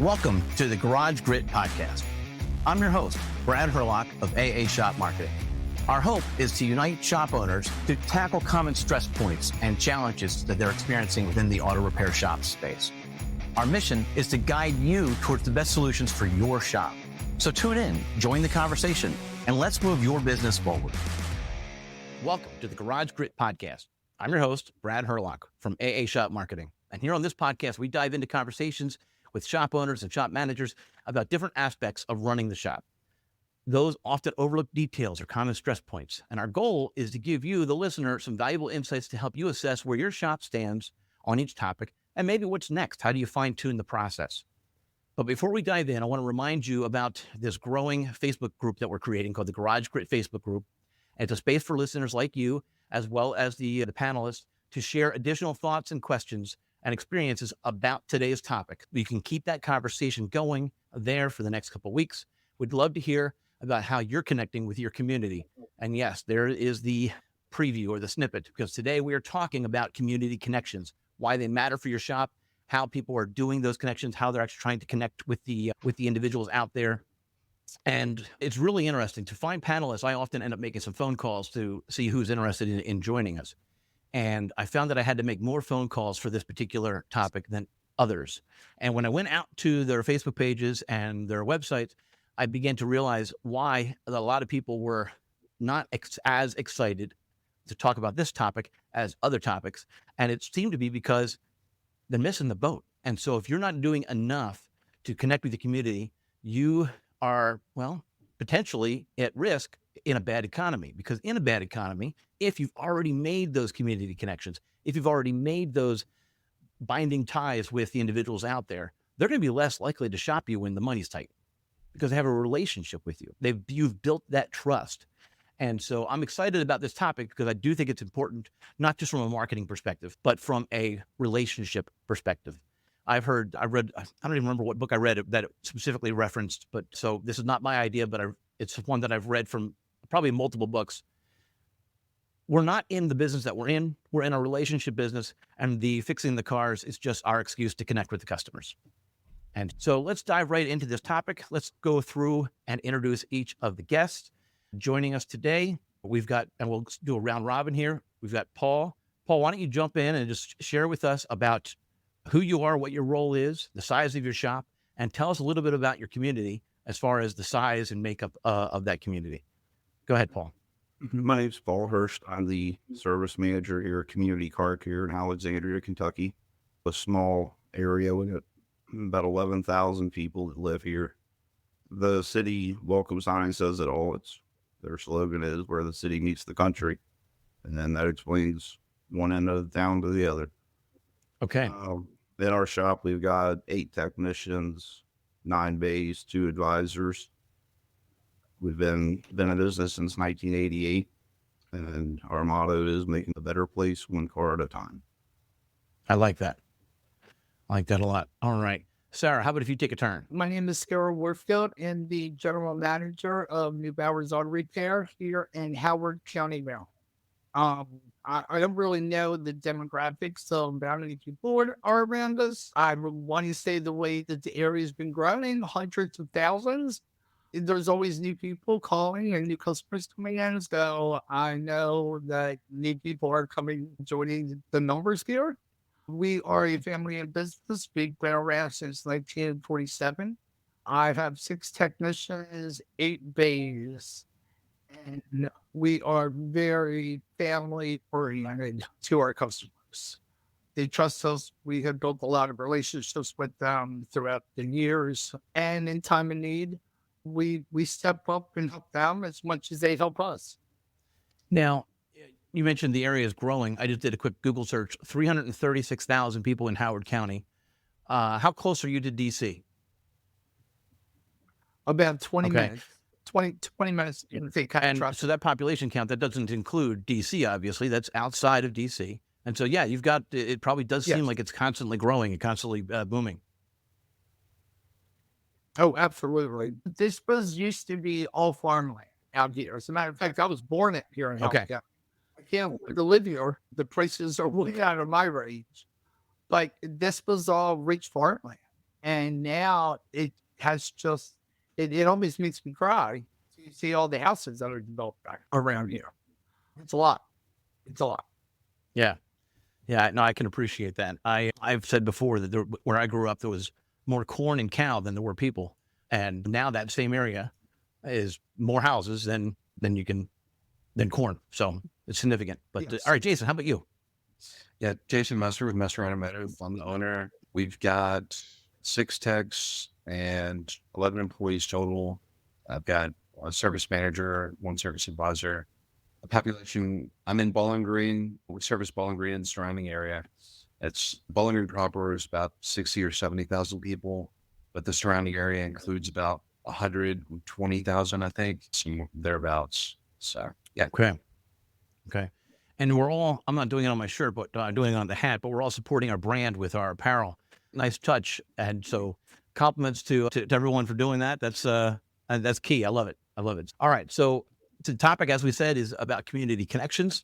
Welcome to the Garage Grit Podcast. I'm your host, Brad Herlock of AA Shop Marketing. Our hope is to unite shop owners to tackle common stress points and challenges that they're experiencing within the auto repair shop space. Our mission is to guide you towards the best solutions for your shop. So tune in, join the conversation, and let's move your business forward. Welcome to the Garage Grit Podcast. I'm your host, Brad Herlock from AA Shop Marketing. And here on this podcast, we dive into conversations with shop owners and shop managers about different aspects of running the shop. Those often overlooked details are common stress points. And our goal is to give you, the listener, some valuable insights to help you assess where your shop stands on each topic and maybe what's next. How do you fine tune the process? But before we dive in, I want to remind you about this growing Facebook group that we're creating called the Garage Grit Facebook group. And it's a space for listeners like you, as well as the panelists, to share additional thoughts and questions and experiences about today's topic. You can keep that conversation going there for the next couple of weeks. We'd love to hear about how you're connecting with your community. And yes, there is the preview or the snippet, because today we are talking about community connections, why they matter for your shop, how people are doing those connections, how they're actually trying to connect with the individuals out there. And it's really interesting to find panelists. I often end up making some phone calls to see who's interested in joining us. And I found that I had to make more phone calls for this particular topic than others. And when I went out to their Facebook pages and their websites, I began to realize why a lot of people were not as excited to talk about this topic as other topics. And it seemed to be because they're missing the boat. And so if you're not doing enough to connect with the community, you are, potentially at risk in a bad economy. Because in a bad economy, if you've already made those community connections, if you've already made those binding ties with the individuals out there, they're going to be less likely to shop you when the money's tight because they have a relationship with you. You've built that trust. And so I'm excited about this topic because I do think it's important, not just from a marketing perspective, but from a relationship perspective. I read, I don't even remember what book I read that it specifically referenced, but so this is not my idea, but it's one that I've read from probably multiple books. We're not in the business that we're in. We're in a relationship business, and the fixing the cars is just our excuse to connect with the customers. And so let's dive right into this topic. Let's go through and introduce each of the guests. Joining us today, we've got, and we'll do a round robin here. We've got Paul. Paul, why don't you jump in and just share with us about who you are, what your role is, the size of your shop, and tell us a little bit about your community as far as the size and makeup of that community. Go ahead, Paul. My name's Paul Hurst. I'm the service manager here at Community Car Care in Alexandria, Kentucky. A small area. We got about 11,000 people that live here. The city welcome sign says it all. Their slogan is where the city meets the country. And then that explains one end of the town to the other. Okay. In our shop, we've got 8 technicians, 9 bays, 2 advisors. We've been in business since 1988, and our motto is making a better place one car at a time. I like that. I like that a lot. All right. Sarah, how about if you take a turn? My name is Sarah Warfield, and the general manager of New Bowers Auto Repair here in Howard County, Maryland. I don't really know the demographics of how many people are around us. I want to say the way that the area has been growing, hundreds of thousands. There's always new people calling and new customers coming in. So I know that new people are joining the numbers here. We are a family-owned business. We've been around since 1947. I have 6 technicians, 8 bays. And we are very family-oriented to our customers. They trust us. We have built a lot of relationships with them throughout the years. And in time of need, we step up and help them as much as they help us. Now, you mentioned the area is growing. I just did a quick Google search. 336,000 people in Howard County. How close are you to D.C.? About 20 minutes. 20 minutes. And so that population count, that doesn't include D.C., obviously. That's outside of D.C. And so, yeah, you've got, it probably does seem like it's constantly growing and constantly booming. Oh, absolutely. This used to be all farmland out here. As a matter of fact, I was born here in Howard County. I can't live here. The prices are way out of my range. But this was all rich farmland. And now it has just, it almost makes me cry. You see all the houses that are developed back around here. It's a lot. It's a lot. Yeah. Yeah. No, I can appreciate that. I've said before that where I grew up, there was more corn and cow than there were people. And now that same area is more houses than corn. So it's significant. But Yes. all right, Jason, how about you? Yeah, Jason Musser with Musser Automotive. I'm the owner. We've got 6 techs and 11 employees total. I've got a service manager, 1 service advisor. A population, I'm in Bowling Green. We service Bowling Green and the surrounding area. It's Bowling Green proper is about 60 or 70,000 people, but the surrounding area includes about 120,000, I think, some thereabouts. So, yeah. Okay. And we're all, I'm not doing it on my shirt, but I'm doing it on the hat, but we're all supporting our brand with our apparel. Nice touch. And so compliments to everyone for doing that. That's key. I love it. All right. So the topic, as we said, is about community connections.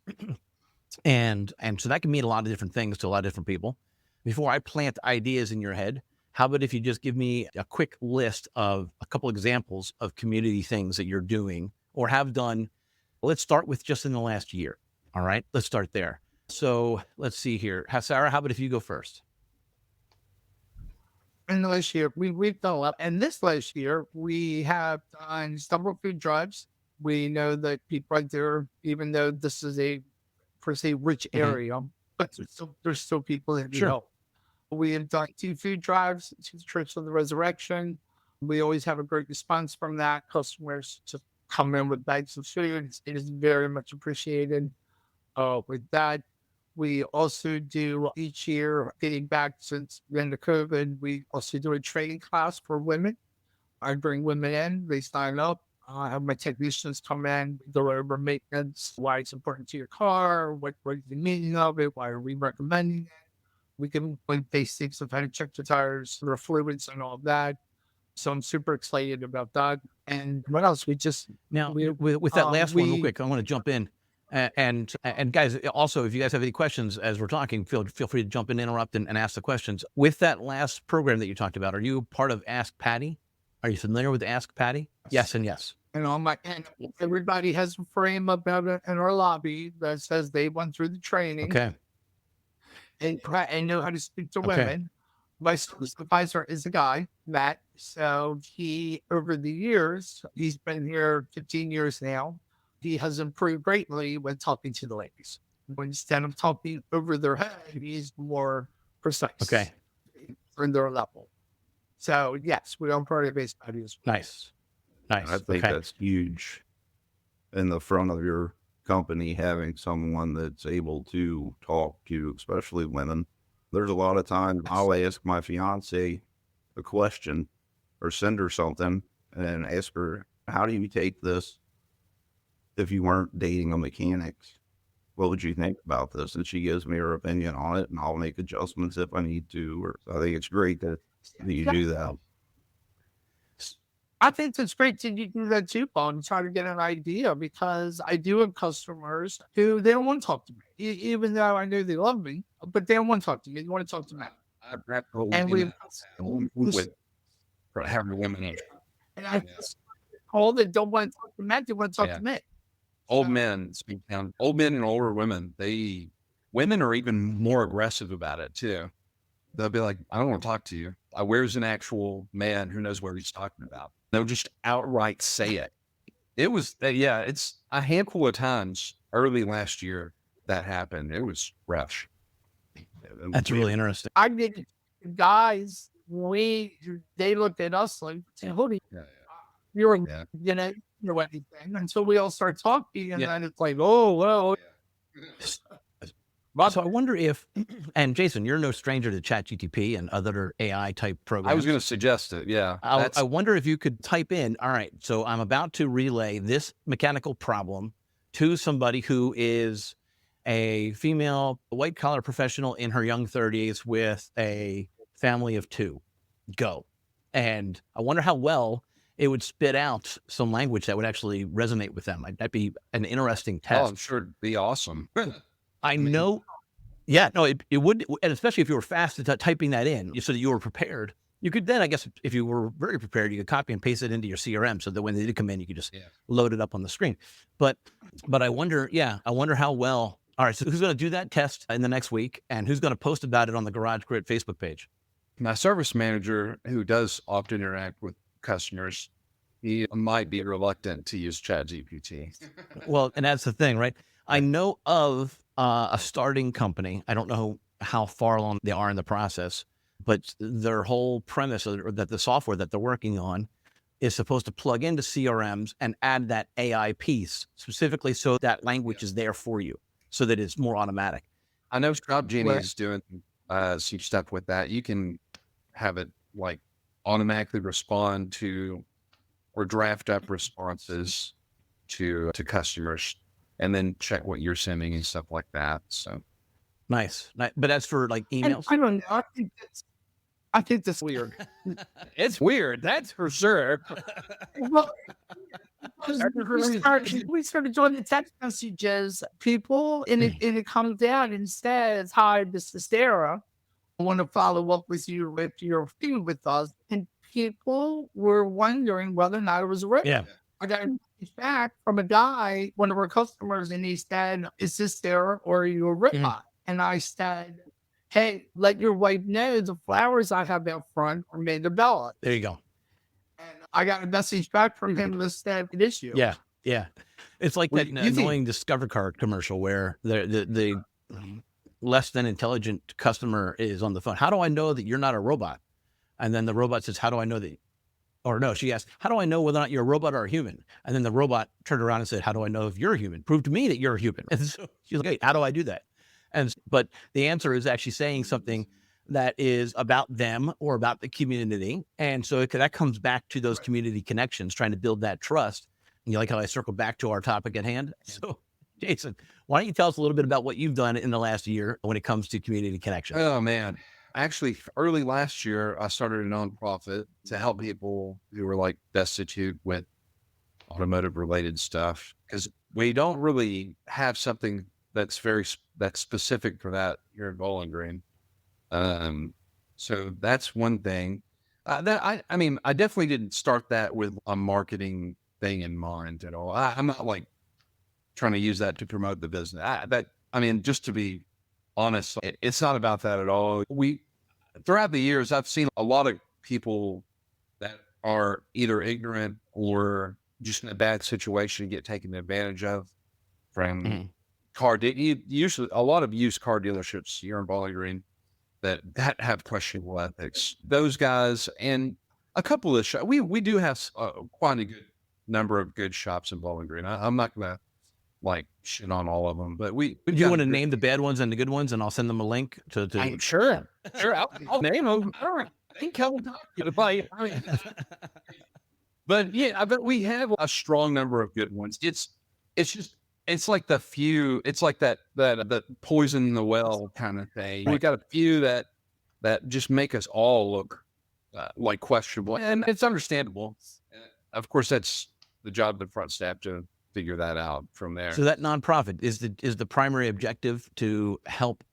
And so that can mean a lot of different things to a lot of different people. Before I plant ideas in your head, how about if you just give me a quick list of a couple examples of community things that you're doing or have done? Let's start with just in the last year. All right, let's start there. So let's see here. Sarah, how about if you go first? In the last year, we've done a lot. And this last year, we have done several food drives. We know that people out there, even though this is a, per se, rich area, but there's still people that need help. We have done 2 food drives, 2 trips of the resurrection. We always have a great response from that. Customers just come in with bags of food. It is very much appreciated. With that, we also do each year, getting back since the end of COVID, we also do a training class for women. I bring women in, they sign up. I have my technicians come in, go over maintenance, why it's important to your car, what is the meaning of it, why are we recommending it. We can play basics of how to check the tires, the fluids, and all of that. So I'm super excited about that. And what else? We just now with that last one, real quick, I want to jump in. And guys, also, if you guys have any questions as we're talking, feel free to jump in, interrupt, and ask the questions. With that last program that you talked about, are you part of Ask Patty? Are you familiar with Ask Patty? Yes and yes. And and everybody has a frame about it in our lobby that says they went through the training. Okay. And know how to speak to women. My service advisor is a guy, Matt. So he, over the years, he's been here 15 years now. He has improved greatly when talking to the ladies. Instead of talking over their head, he's more precise. Okay. For their level. So yes, we are part of base studies. Nice. I think that's huge in the front of your company, having someone that's able to talk to, especially women. There's a lot of times I'll ask my fiance a question or send her something and ask her, how do you take this if you weren't dating a mechanic? What would you think about this? And she gives me her opinion on it, and I'll make adjustments if I need to. Or I think it's great that you do that. I think it's great to do that too, Paul, and try to get an idea, because I do have customers who they don't want to talk to me, even though I know they love me, but they don't want to talk to me. They want to talk to me. And we with having women in. And I all that don't want to talk to men, they want to talk to me. Old men, speak down. Old men and older women, women are even more aggressive about it too. They'll be like, I don't want to talk to you. Where's an actual man who knows what he's talking about? They'll just outright say it. It was, it's a handful of times early last year that happened. It was rough. That's really interesting. I did, guys, they looked at us like, holy, you're, you know anything, until we all start talking, and then it's like, oh, well. So I wonder if, and Jason, you're no stranger to ChatGPT and other AI type programs. I was going to suggest it. Yeah. I wonder if you could type in, all right, so I'm about to relay this mechanical problem to somebody who is a female white collar professional in her young 30s with a family of 2. Go. And I wonder how well it would spit out some language that would actually resonate with them. That'd be an interesting test. Oh, I'm sure it'd be awesome. I know. Yeah, no, it would, and especially if you were fast at typing that in, so that you were prepared. You could then, I guess, if you were very prepared, you could copy and paste it into your CRM so that when they did come in, you could just load it up on the screen. But I wonder how well. All right, so who's going to do that test in the next week, and who's going to post about it on the Garage Grit Facebook page? My service manager, who does often interact with customers, he might be reluctant to use ChatGPT. Well, and that's the thing, right? I know of a starting company. I don't know how far along they are in the process, but their whole premise that the software that they're working on is supposed to plug into CRMs and add that AI piece specifically so that language is there for you so that it's more automatic. I know Scout Genie is doing some stuff with that. You can have it like automatically respond to or draft up responses to customers and then check what you're sending and stuff like that. So nice. But that's for like emails. I don't know. I think that's weird. it's weird. That's for sure. Well, we started doing the text messages, people, and it comes down and says, "Hi, this is Sarah. I want to follow up with you with your feud with us." And people were wondering whether or not it was real. Yeah. I got a message back from a guy, one of our customers, and he said, "Is this Sarah or are you a rip-off?" And I said, "Hey, let your wife know the flowers I have out front are made of Bella." There you go. And I got a message back from him that said it is you. Yeah. Yeah. It's like that annoying Discover Card commercial where the less than intelligent customer is on the phone. How do I know that you're not a robot? And then the robot says, how do I know that? Or no, she asked, how do I know whether or not you're a robot or a human? And then the robot turned around and said, how do I know if you're a human? Prove to me that you're a human. And so she's like, hey, how do I do that? But the answer is actually saying something that is about them or about the community. And so that comes back to those community connections, trying to build that trust. And you like how I circle back to our topic at hand? So Jason, why don't you tell us a little bit about what you've done in the last year when it comes to community connections? Oh, man. Actually, early last year, I started a nonprofit to help people who were like destitute with automotive related stuff, because we don't really have something that's specific for that here in Bowling Green. So that's one thing. I definitely didn't start that with a marketing thing in mind at all. I'm not like trying to use that to promote the business. Just to be honest, it's not about that at all. Throughout the years, I've seen a lot of people that are either ignorant or just in a bad situation get taken advantage of from usually a lot of used car dealerships here in Bowling Green that have questionable ethics. Those guys and a couple of shops. We do have quite a good number of good shops in Bowling Green. I'm not gonna like shit on all of them, but do you want to name the bad ones and the good ones, and I'll send them a link to. Sure. I'll name them. All right. I think I'll talk to the fight. But yeah, I bet we have a strong number of good ones. It's like the few. It's like that poison in the well kind of thing. We got a few that just make us all look like questionable, and it's understandable. Of course, that's the job of the front staff to figure that out from there. So that nonprofit is the primary objective to help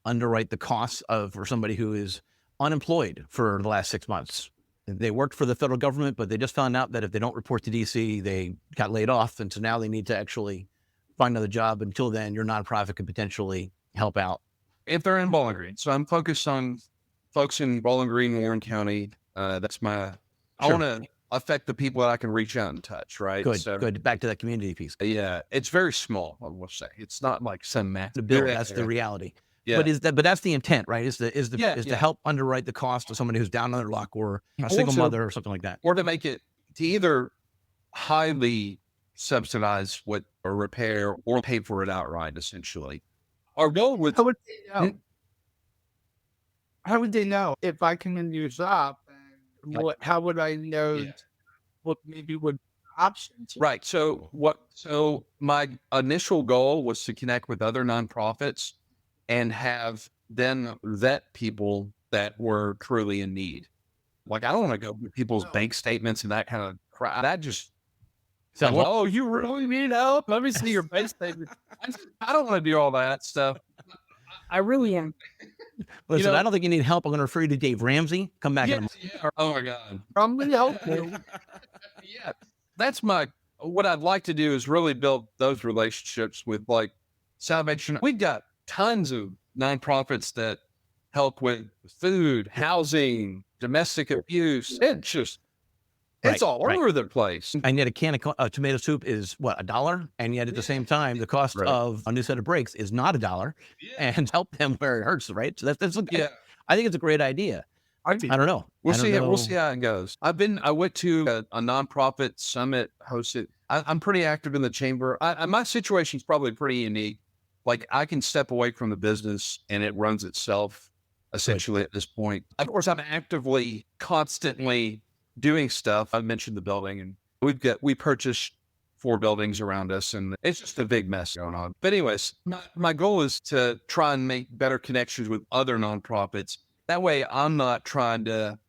underwrite the costs for somebody who is unemployed for the last 6 months. They worked for the federal government, but they just found out that if they don't report to DC, they got laid off. And so now they need to actually find another job. Until then, your nonprofit could potentially help out. If they're in Bowling Green. So I'm focused on folks in Bowling Green, Warren County. I want to affect the people that I can reach out and touch, right? Good. Back to that community piece. Yeah. It's very small, I will say. It's not like some massive. That's the reality. Yeah. But that's the intent, right? Is to help underwrite the cost of somebody who's down on their luck or a single mother or something like that. Or to make it to either highly subsidize what or repair or pay for it outright, essentially. Our goal would How would they know if I come into your shop? How would I know what options? Right. So my initial goal was to connect with other nonprofits and have then vet people that were truly in need. Like, I don't want to go with people's bank statements and that kind of crap. That just sounds like, oh, you really need help? Let me see your bank statement. I don't want to do all that stuff. I really am. Listen, I don't think you need help. I'm going to refer you to Dave Ramsey. Come back in a month. Yeah. Oh my God. I'm going to help you. Yeah. That's what I'd like to do is really build those relationships with like Salvation. We've got tons of nonprofits that help with food, housing, domestic abuse. It's all over the place. And yet a can of tomato soup is what, $1? And yet at the same time, the cost of a new set of brakes is not $1 and help them where it hurts, right? So that's I think it's a great idea. I don't know. We'll see how it goes. I went to a nonprofit summit hosted. I'm pretty active in the chamber. My situation is probably pretty unique. Like I can step away from the business and it runs itself essentially at this point. Of course, I'm actively, constantly doing stuff. I mentioned the building, and we purchased 4 buildings around us, and it's just a big mess going on. But anyways, my goal is to try and make better connections with other nonprofits. That way I'm not trying to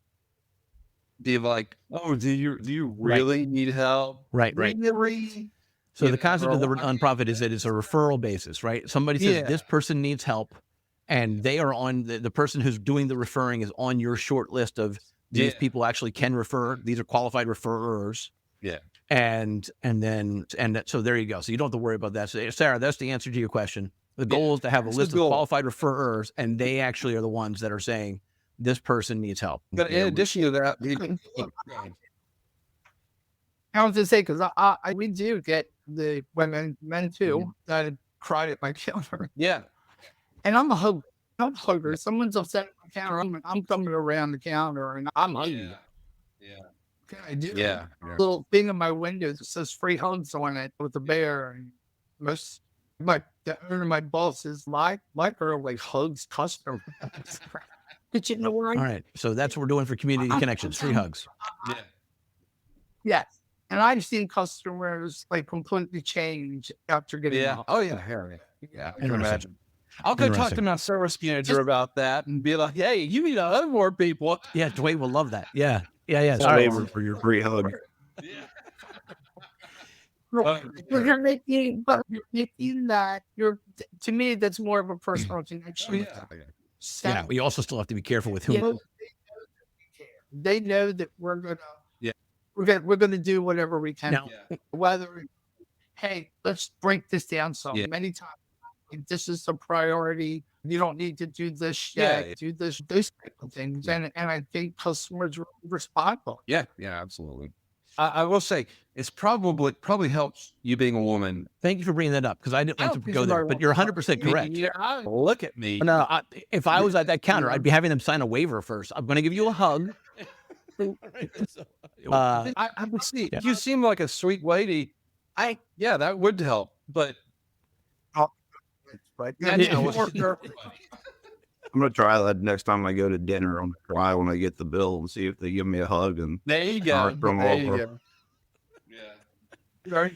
be like, oh, do you really need help? Right. So the concept of the nonprofit is that it's a referral basis, right? Somebody says this person needs help, and they are on the person who's doing the referring is on your short list of these people actually can refer. These are qualified referrers. Yeah. And so there you go. So you don't have to worry about that. So Sarah, that's the answer to your question. The goal is to have a list of qualified referrers, and they actually are the ones that are saying this person needs help. But in addition to that, I was to say, because we do get the women, men too, that cried at my counter. Yeah. And I'm a hugger. Someone's upset at my counter. I'm coming around the counter and I'm hungry. Yeah. Can I do? Yeah. Little thing in my window that says free hugs on it with a bear. And the owner of my boss is my girl like hugs customers. Did you know where All right. So that's what we're doing for community connections, free hugs. Yeah. Yes. And I've seen customers like completely change after getting out. Oh yeah. Yeah. I can imagine. I'll go talk to my service manager about that and be like, hey, you need to hug more people. Yeah, Dwayne will love that. Yeah. Favor for your free hug. You're making that. To me, that's more of a personal connection. Yeah. We also still have to be careful with who. They know that we're gonna do whatever we can. Now, whether, hey, let's break this down some. Many times, this is a priority. You don't need to do this yet. Do this, those type of things. And I think customers respond well. Yeah, absolutely. I will say it's probably helps you being a woman. Thank you for bringing that up because I didn't want to go there, but you're 100% correct. Look at me. No, if I was at that counter, I'd be having them sign a waiver first. I'm going to give you a hug. I would see. Yeah. You seem like a sweet lady. That would help. But I'm gonna try that next time I go to dinner. I'm gonna try when I get the bill and see if they give me a hug. And there you go. Yeah.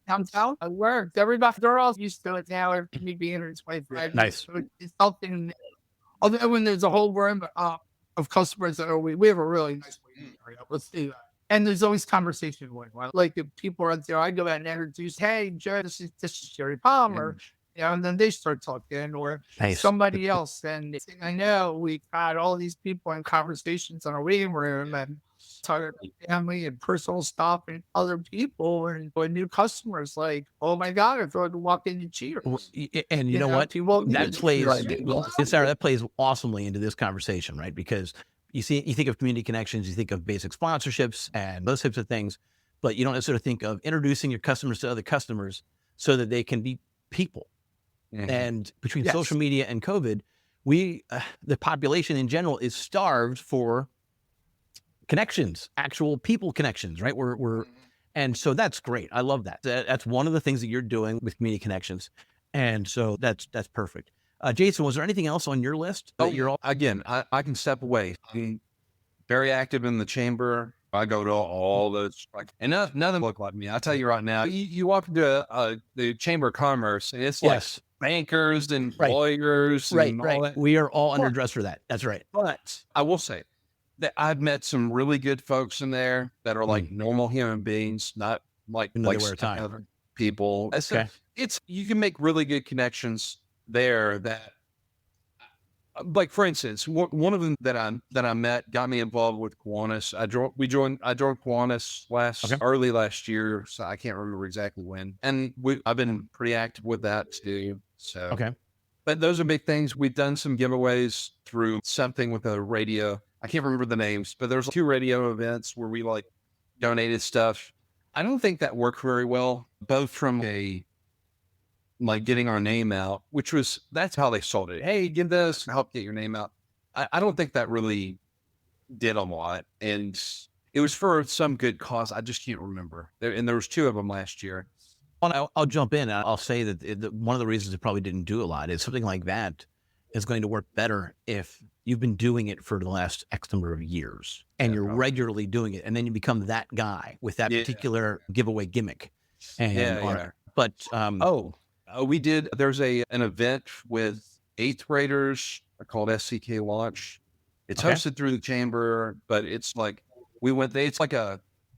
Downtown, I worked. Everybody, they're all used to it now. Me being here 25. Nice. So it's something. Although when there's a whole room of customers that we have a really nice waiting area. Let's do that. And there's always conversation going on. Like if people are out there, I go out and introduce, hey, Joe, this is Jerry Palmer. And then they start talking, or somebody else. And the thing I know, we got all these people in conversations in our waiting room and talking about family and personal stuff and other people and new customers. Like, oh my God, I thought to walk in and cheers. And you know what? That plays awesomely into this conversation, right? Because you think of community connections, you think of basic sponsorships and those types of things, but you don't necessarily think of introducing your customers to other customers so that they can be people. Mm-hmm. And between social media and COVID, the population in general is starved for connections, actual people connections, right? And so that's great. I love that. That's one of the things that you're doing with community connections. And so that's perfect. Jason, was there anything else on your list that you're all? Again, I can step away. I'm very active in the chamber. I go to all those, and none of them look like me. I tell you right now, you walk into the Chamber of Commerce, and it's like bankers and lawyers and all that. We are all underdressed for that. That's right. But I will say that I've met some really good folks in there that are like normal human beings, not like other people. So you can make really good connections there that like for instance, one of them that I met got me involved with Kiwanis. I joined Kiwanis early last year, so I can't remember exactly when. And I've been pretty active with that too. So Okay. but those are big things. We've done some giveaways through something with a radio. I can't remember the names, but there's 2 radio events where we like donated stuff. I don't think that worked very well, both from like getting our name out, that's how they sold it. Hey, give this to help get your name out. I don't think that really did a lot. And it was for some good cause. I just can't remember. And there was 2 of them last year. Well, I'll jump in. I'll say that one of the reasons it probably didn't do a lot is something like that is going to work better if you've been doing it for the last X number of years and you're regularly doing it. And then you become that guy with that particular giveaway gimmick. And But, we did. There's an event with 8th graders called SCK Launch. It's hosted through the chamber, but it's like we went there.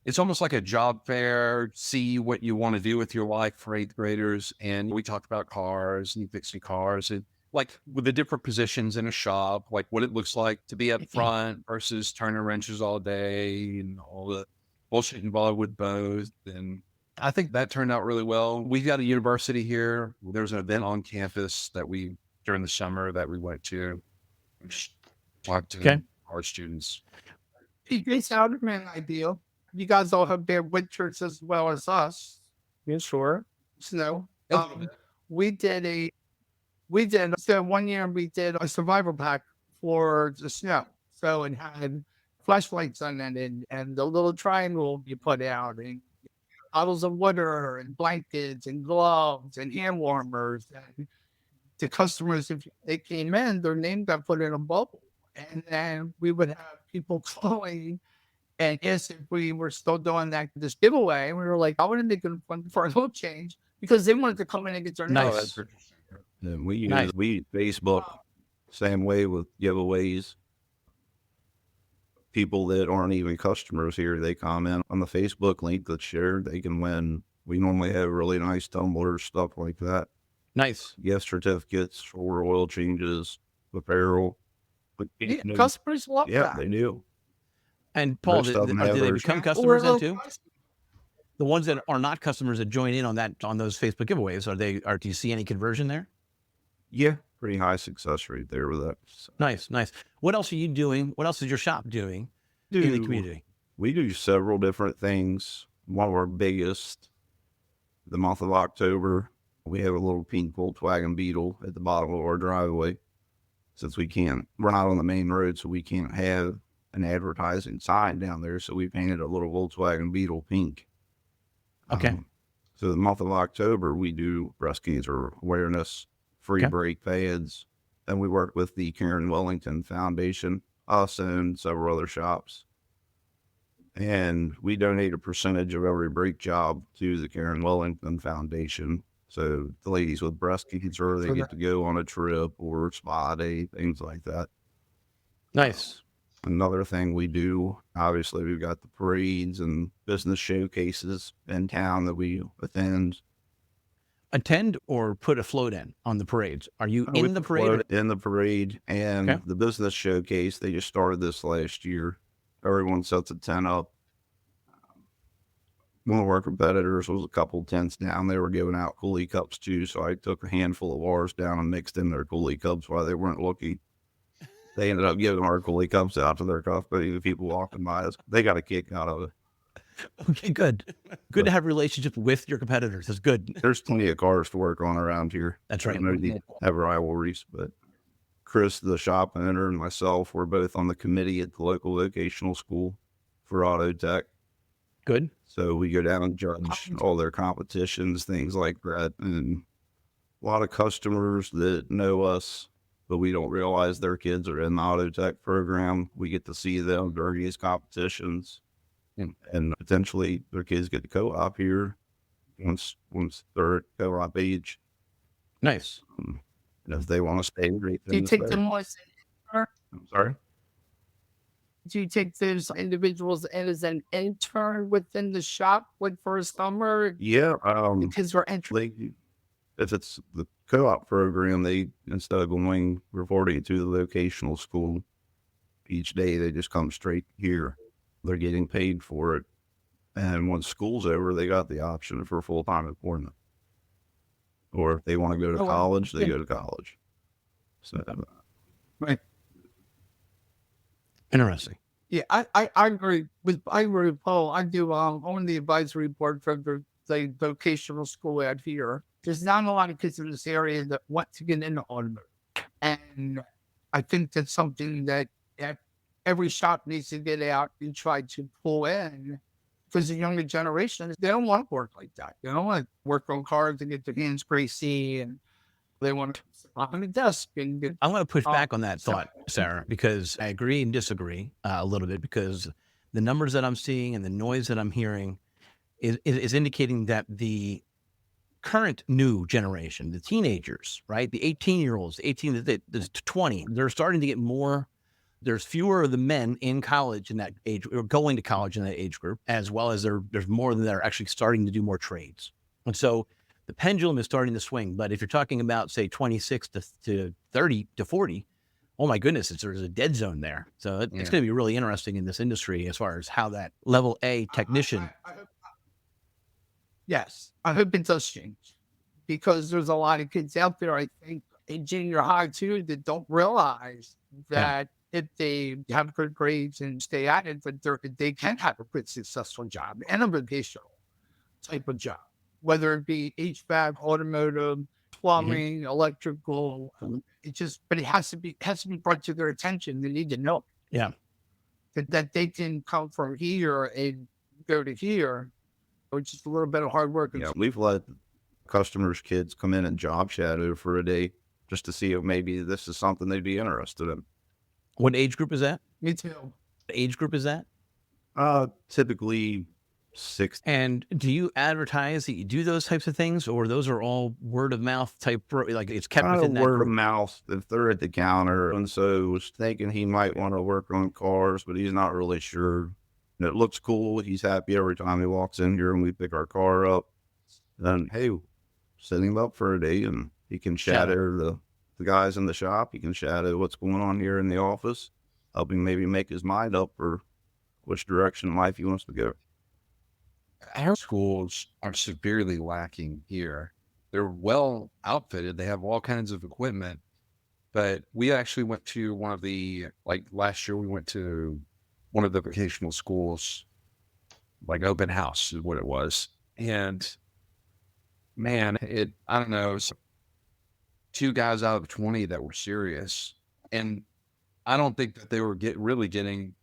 It's almost like a job fair. See what you want to do with your life for 8th graders, and we talked about cars and fixing cars and like with the different positions in a shop, like what it looks like to be up front versus turning wrenches all day and all the bullshit involved with both. And I think that turned out really well. We've got a university here. There's an event on campus during the summer that we went to. Talked to our students. It sounded an ideal. You guys all have bad winters as well as us. Yeah, sure. Snow. So one year we did a survival pack for the snow. So it had flashlights on it and the little triangle you put out and bottles of water and blankets and gloves and hand warmers. And the customers, if they came in, their name got put in a bubble. And then we would have people calling and ask if we were still doing this giveaway. And we were like, I wouldn't make it fun for a little change because they wanted to come in and get their name. And we Facebook same way with giveaways. People that aren't even customers here, they comment on the Facebook link that's shared. They can win. We normally have really nice tumblers, stuff like that. Nice. Gift certificates for oil changes, apparel. But customers love that. Yeah, they do. And Paul, do they become customers then too? The ones that are not customers that join in on those Facebook giveaways, do you see any conversion there? Yeah, pretty high success rate there with that. So. Nice. What else are you doing? What else is your shop doing in the community? We do several different things. One of our biggest, the month of October, we have a little pink Volkswagen Beetle at the bottom of our driveway. Since we're not on the main road, so we can't have an advertising sign down there. So we painted a little Volkswagen Beetle pink. Okay. So the month of October, we do breast cancer awareness, free brake pads. Then we work with the Karen Wellington Foundation, us and several other shops. And we donate a percentage of every brake job to the Karen Wellington Foundation. So the ladies with breast cancer, they get to go on a trip or spa day, things like that. Nice. Another thing we do, obviously, we've got the parades and business showcases in town that we attend. Attend or put a float in on the parades? Are you in the parade? In the parade and the business showcase. They just started this last year. Everyone sets a tent up. One of our competitors was a couple tents down. They were giving out coolie cups too, so I took a handful of ours down and mixed in their coolie cups while they weren't looking. They ended up giving our coolie cups out to their company. The people walking by us, they got a kick out of it. Okay, good. Good to have relationships with your competitors. That's good. There's plenty of cars to work on around here. That's right. They have rivalries, but Chris, the shop owner, and myself, we're both on the committee at the local vocational school for auto tech. Good. So we go down and judge all their competitions, things like that. And a lot of customers that know us, but we don't realize their kids are in the auto tech program. We get to see them during these competitions. And potentially their kids get to co-op here once they're at co-op age. Nice. And if they want to stay, great. Do you take them as an intern? I'm sorry? Do you take those individuals as an intern within the shop, like for a summer? Yeah. Because we're entering. If it's the co-op program, they, instead of going reporting to the vocational school each day, they just come straight here. They're getting paid for it. And once school's over, they got the option for full-time employment. Or if they want to go to college, they go to college. So, Right. Interesting. Yeah, I agree with Paul. I do on the advisory board for the vocational school out here. There's not a lot of kids in this area that want to get into automotive, and I think that's something that every shop needs to get out and try to pull in, because the younger generation, they don't want to work like that. They don't want to work on cars and get their hands greasy, and they want to sit on the desk and get. I want to push back on that thought, Sarah, because I agree and disagree a little bit, because the numbers that I'm seeing and the noise that I'm hearing is indicating that the current new generation, the teenagers, right, the 18-year-olds, 18 to 20, they're starting to get more. There's fewer of the men in college in that age, or going to college in that age group, as well as there's more that are actually starting to do more trades. And so the pendulum is starting to swing. But if you're talking about, say, 26 to 30 to 40, oh my goodness, there's a dead zone there. So it's going to be really interesting in this industry as far as how that level A technician. Yes, I hope it does change, because there's a lot of kids out there, I think, in junior high too, that don't realize that if they have good grades and stay at it, but they can have a pretty successful job and a vocational type of job, whether it be HVAC, automotive, plumbing, electrical. But it has to be brought to their attention. They need to know. Yeah. That they can come from here and go to here, or just a little bit of hard work. yeah, we've let customers' kids come in and job shadow for a day just to see if maybe this is something they'd be interested in. What age group is that? Me too. What age group is that? Typically 6. And do you advertise that you do those types of things, or those are all word of mouth type, like it's kept within that word group? of mouth if they're at the counter, and so was thinking he might want to work on cars, but he's not really sure. And it looks cool. He's happy every time he walks in here and we pick our car up. Then, hey, set him up for a day and he can shadow the guys in the shop. He can shadow what's going on here in the office, help him maybe make his mind up for which direction in life he wants to go. Our schools are severely lacking here. They're well outfitted. They have all kinds of equipment, but we actually went to one of the, like last year, we went to one of the vocational schools, like open house is what it was. And man, I don't know, it was 2 guys out of 20 that were serious. And I don't think that they were really getting,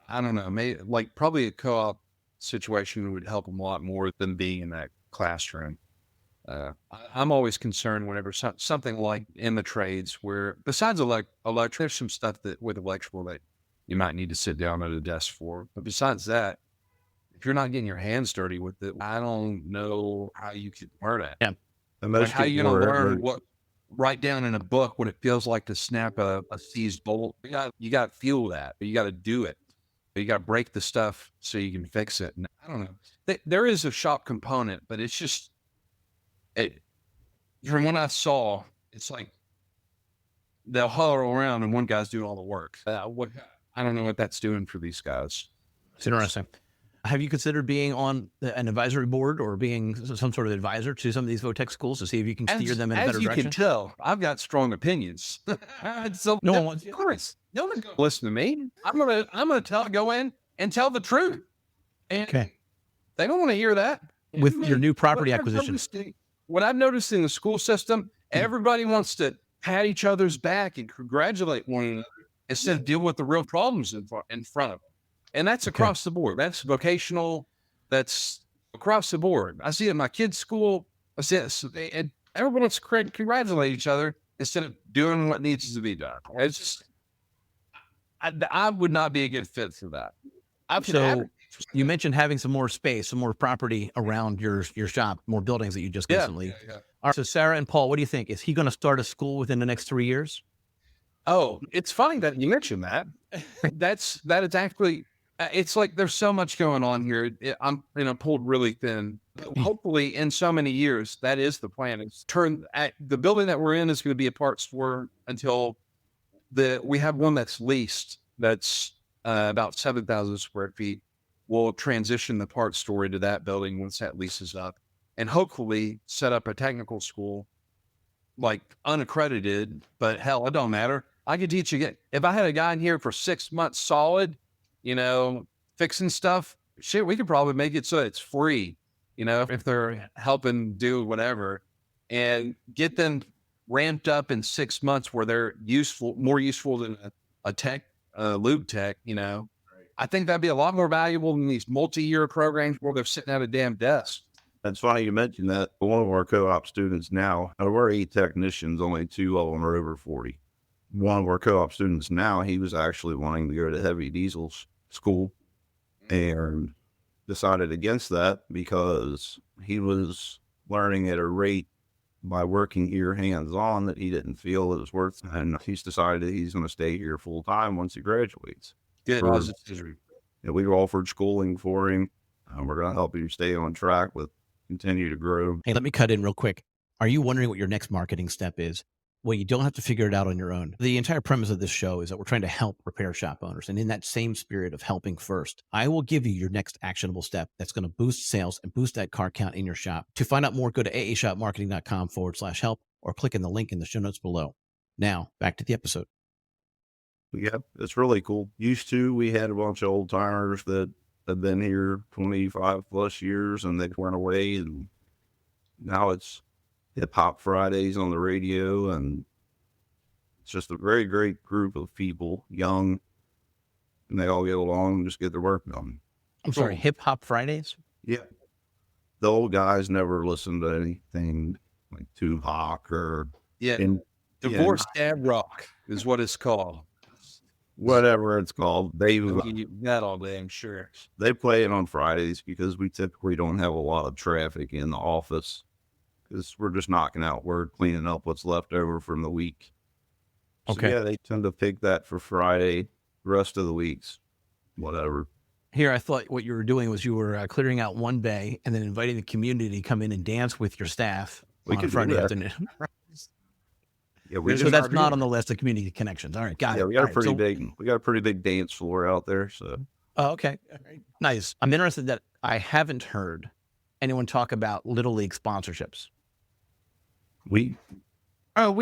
I don't know, maybe like probably a co-op situation would help them a lot more than being in that classroom. I'm always concerned whenever something like in the trades where, besides electric, there's some stuff that with electrical that you might need to sit down at a desk for. But besides that, if you're not getting your hands dirty with it, I don't know how you could learn it. Yeah. Like how you going to learn write down in a book what it feels like to snap a seized bolt. You got to feel that, but you got to do it. You got to break the stuff so you can fix it. And I don't know. There is a shop component, but it's just, from what I saw, it's like they'll huddle around and one guy's doing all the work. I don't know what that's doing for these guys. It's interesting. Have you considered being on an advisory board or being some sort of advisor to some of these VOTEC schools to see if you can steer them in a better direction? As you can tell, I've got strong opinions. So no one wants you. Of course, no one gonna listen to me. I'm gonna go in and tell the truth. And they don't want to hear that. With your new property acquisition. What I've noticed in the school system, everybody wants to pat each other's back and congratulate one another instead of deal with the real problems in front of them. And that's across the board. That's vocational. That's across the board. I see it in my kids' school. I see it, and everyone wants to congratulate each other instead of doing what needs to be done. It's just, I would not be a good fit for that. So you mentioned having some more space, some more property around your shop, more buildings that you just recently. Yeah. All right, so Sarah and Paul, what do you think? Is he going to start a school within the next 3 years? Oh, it's funny that you mentioned that. That is actually It's like there's so much going on here. I'm pulled really thin. But hopefully, in so many years, that is the plan. It's the building that we're in is going to be a parts store until we have one that's leased. That's about 7,000 square feet. We'll transition the parts store into that building once that lease is up, and hopefully set up a technical school, like unaccredited. But hell, it don't matter. I could teach you. If I had a guy in here for 6 months solid, fixing stuff, shit, we could probably make it so it's free, if they're helping do whatever, and get them ramped up in 6 months where they're more useful than a tech, lube tech, I think that'd be a lot more valuable than these multi-year programs where they're sitting at a damn desk. That's funny you mentioned that. One of our co-op students now, out of our 8 technicians, only 2 of them are over 40. One of our co-op students now, he was actually wanting to go to heavy diesel school and decided against that because he was learning at a rate by working here hands-on that he didn't feel it was worth, and he's decided that he's going to stay here full-time once he graduates. Good. We offered schooling for him. We're going to help him stay on track continue to grow. Hey, let me cut in real quick. Are you wondering what your next marketing step is? Well, you don't have to figure it out on your own. The entire premise of this show is that we're trying to help repair shop owners. And in that same spirit of helping first, I will give you your next actionable step that's going to boost sales and boost that car count in your shop. To find out more, go to aashopmarketing.com/help or click in the link in the show notes below. Now, back to the episode. Yeah, it's really cool. Used to, we had a bunch of old timers that have been here 25 plus years and they went away, and now it's Hip Hop Fridays on the radio, and it's just a very great group of people, young, and they all get along and just get their work done. I'm sorry, Hip Hop Fridays? Yeah. The old guys never listened to anything like Tupac or Divorced Dad Rock is what it's called. Whatever it's called. That all day, I'm sure. They play it on Fridays because we typically don't have a lot of traffic in the office, because we're just knocking out work, cleaning up what's left over from the week. Okay. So, yeah, they tend to pick that for Friday. The rest of the weeks, whatever. Here, I thought what you were doing was you were clearing out one bay and then inviting the community to come in and dance with your staff on a Friday afternoon. Yeah, so that's not on the list of community connections. All right, got it. Yeah, we got a pretty big dance floor out there. So. Oh, okay. Nice. I'm interested that I haven't heard anyone talk about Little League sponsorships. We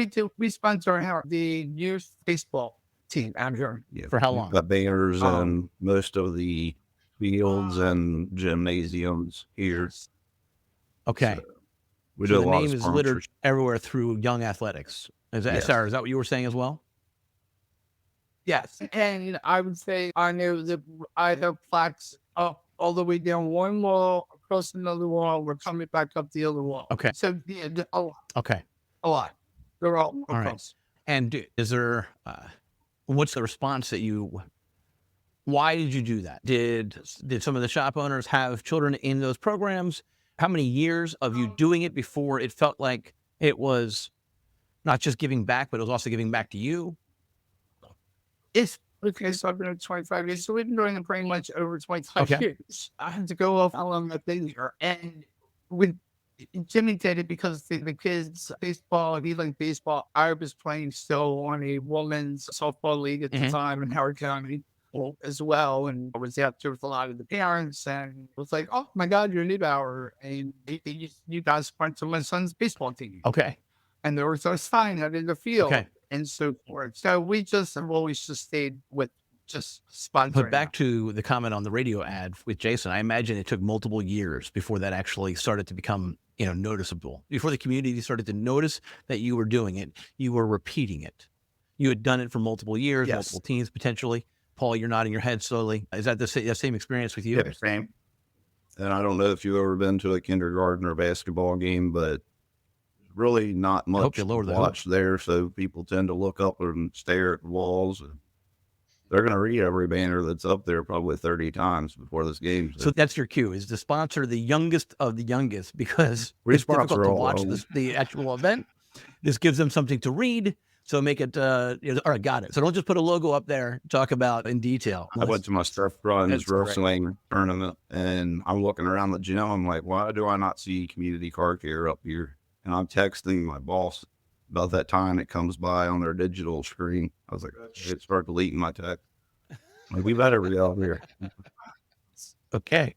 do. We sponsor the youth baseball team out here. Yeah. For how long? Got banners and most of the fields and gymnasiums here. Okay. So we do a the lot name of is littered everywhere through Young Athletics. Sarah, is that what you were saying as well? Yes. And I would say I know that I have plaques up all the way down one wall, across another wall. We're coming back up the other wall. Okay. So, yeah, a lot. Okay. A lot. They're all across. Right. And is there, what's the response why did you do that? Did some of the shop owners have children in those programs? How many years of you doing it before it felt like it was not just giving back, but it was also giving back to you? It's okay. So I've been at 25 years. So we've been doing it pretty much over 25 years. I had to go off how long I've been here. And with Jimmy did it because the kids, baseball, he liked baseball. I was playing still on a women's softball league at the time in Howard County as well. And I was out there with a lot of the parents, and it was like, oh my God, you're Neubauer. And you guys sponsor my son's baseball team. Okay. And there was a sign out in the field and so forth. So we just have always just stayed with just sponsoring. But back to the comment on the radio ad with Jason, I imagine it took multiple years before that actually started to become, noticeable. Before the community started to notice that you were doing it, you were repeating it. You had done it for multiple years, multiple teams potentially. Paul, you're nodding your head slowly. Is that the same experience with you? Yeah, same. And I don't know if you've ever been to a kindergarten or basketball game, but really not much to watch there. So people tend to look up and stare at the walls. And they're going to read every banner that's up there probably 30 times before this game. So that's your cue, is to sponsor the youngest of the youngest, because it's difficult to watch the actual event. This gives them something to read. So make it, all right, got it. So don't just put a logo up there, talk about in detail. I went to my stuff friend's That's great. wrestling tournament, and I'm looking around the gym. I'm like, why do I not see community car care up here? And I'm texting my boss about that time it comes by on their digital screen. I was like, it start deleting my text. Like, we better be out here. Okay.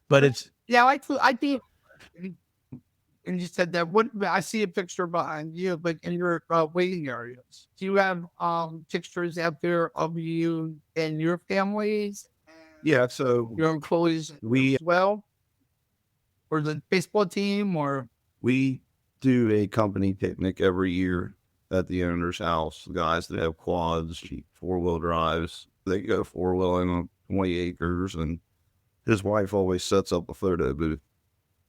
But it's, Yeah, I think, and you said that. What I see a picture behind you, but in your waiting areas, do you have pictures out there of you and your families, Yeah, so your employees we as well, or the baseball team, or we do a company picnic every year at the owner's house. The guys that have quads, 4-wheel drives, they go 4-wheeling on 20 acres, and his wife always sets up a photo booth.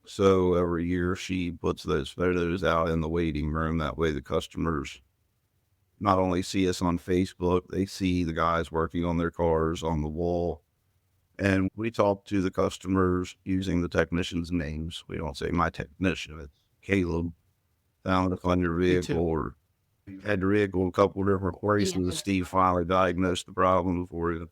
So every year she puts those photos out in the waiting room. That way the customers not only see us on Facebook, they see the guys working on their cars on the wall. And we talk to the customers using the technicians' names. We don't say my technician, it's Caleb found it on your vehicle, or had your vehicle a couple of different places. Yeah. Steve finally diagnosed the problem for you.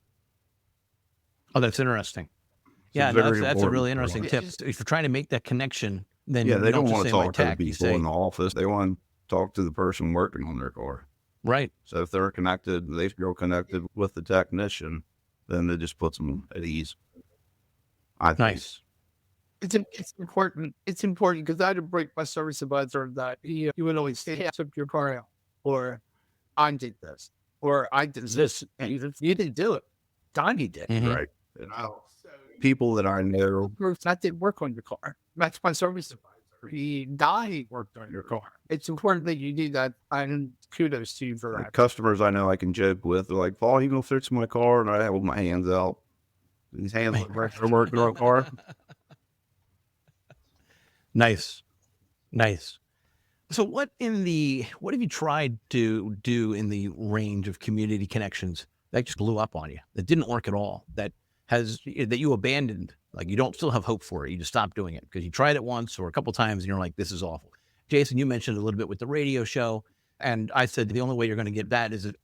oh, that's interesting. It's Yeah, a no, very that's a really important interesting point. tip. If you're trying to make that connection, then Yeah, you they don't just want to say my talk to the tech, you people say, in the office. They want to talk to the person working on their car. right. So if they're connected, they feel connected with the technician, then it just puts them at ease. I think. Nice. it's important. It's important because I had to break my service advisor that he would always say, "Hey, I took your car out," or "I did this," or "I did this," and you didn't do it. Donnie did. Mhm. Right. And people that I know, That didn't work on your car. That's my service advisor. He worked on your car. It's important that you do that, and kudos to you for that. customers I know I can joke with, they're like, "Paul, you gonna fix my car?" And I have my hands out. These hands look like they're working on a car. Nice. Nice. So what have you tried to do in the range of community connections that just blew up on you, that didn't work at all, that you abandoned, like you don't still have hope for it, you just stopped doing it because you tried it once or a couple times and you're like, this is awful. Jason, you mentioned a little bit with the radio show, and I said the only way you're going to get that is a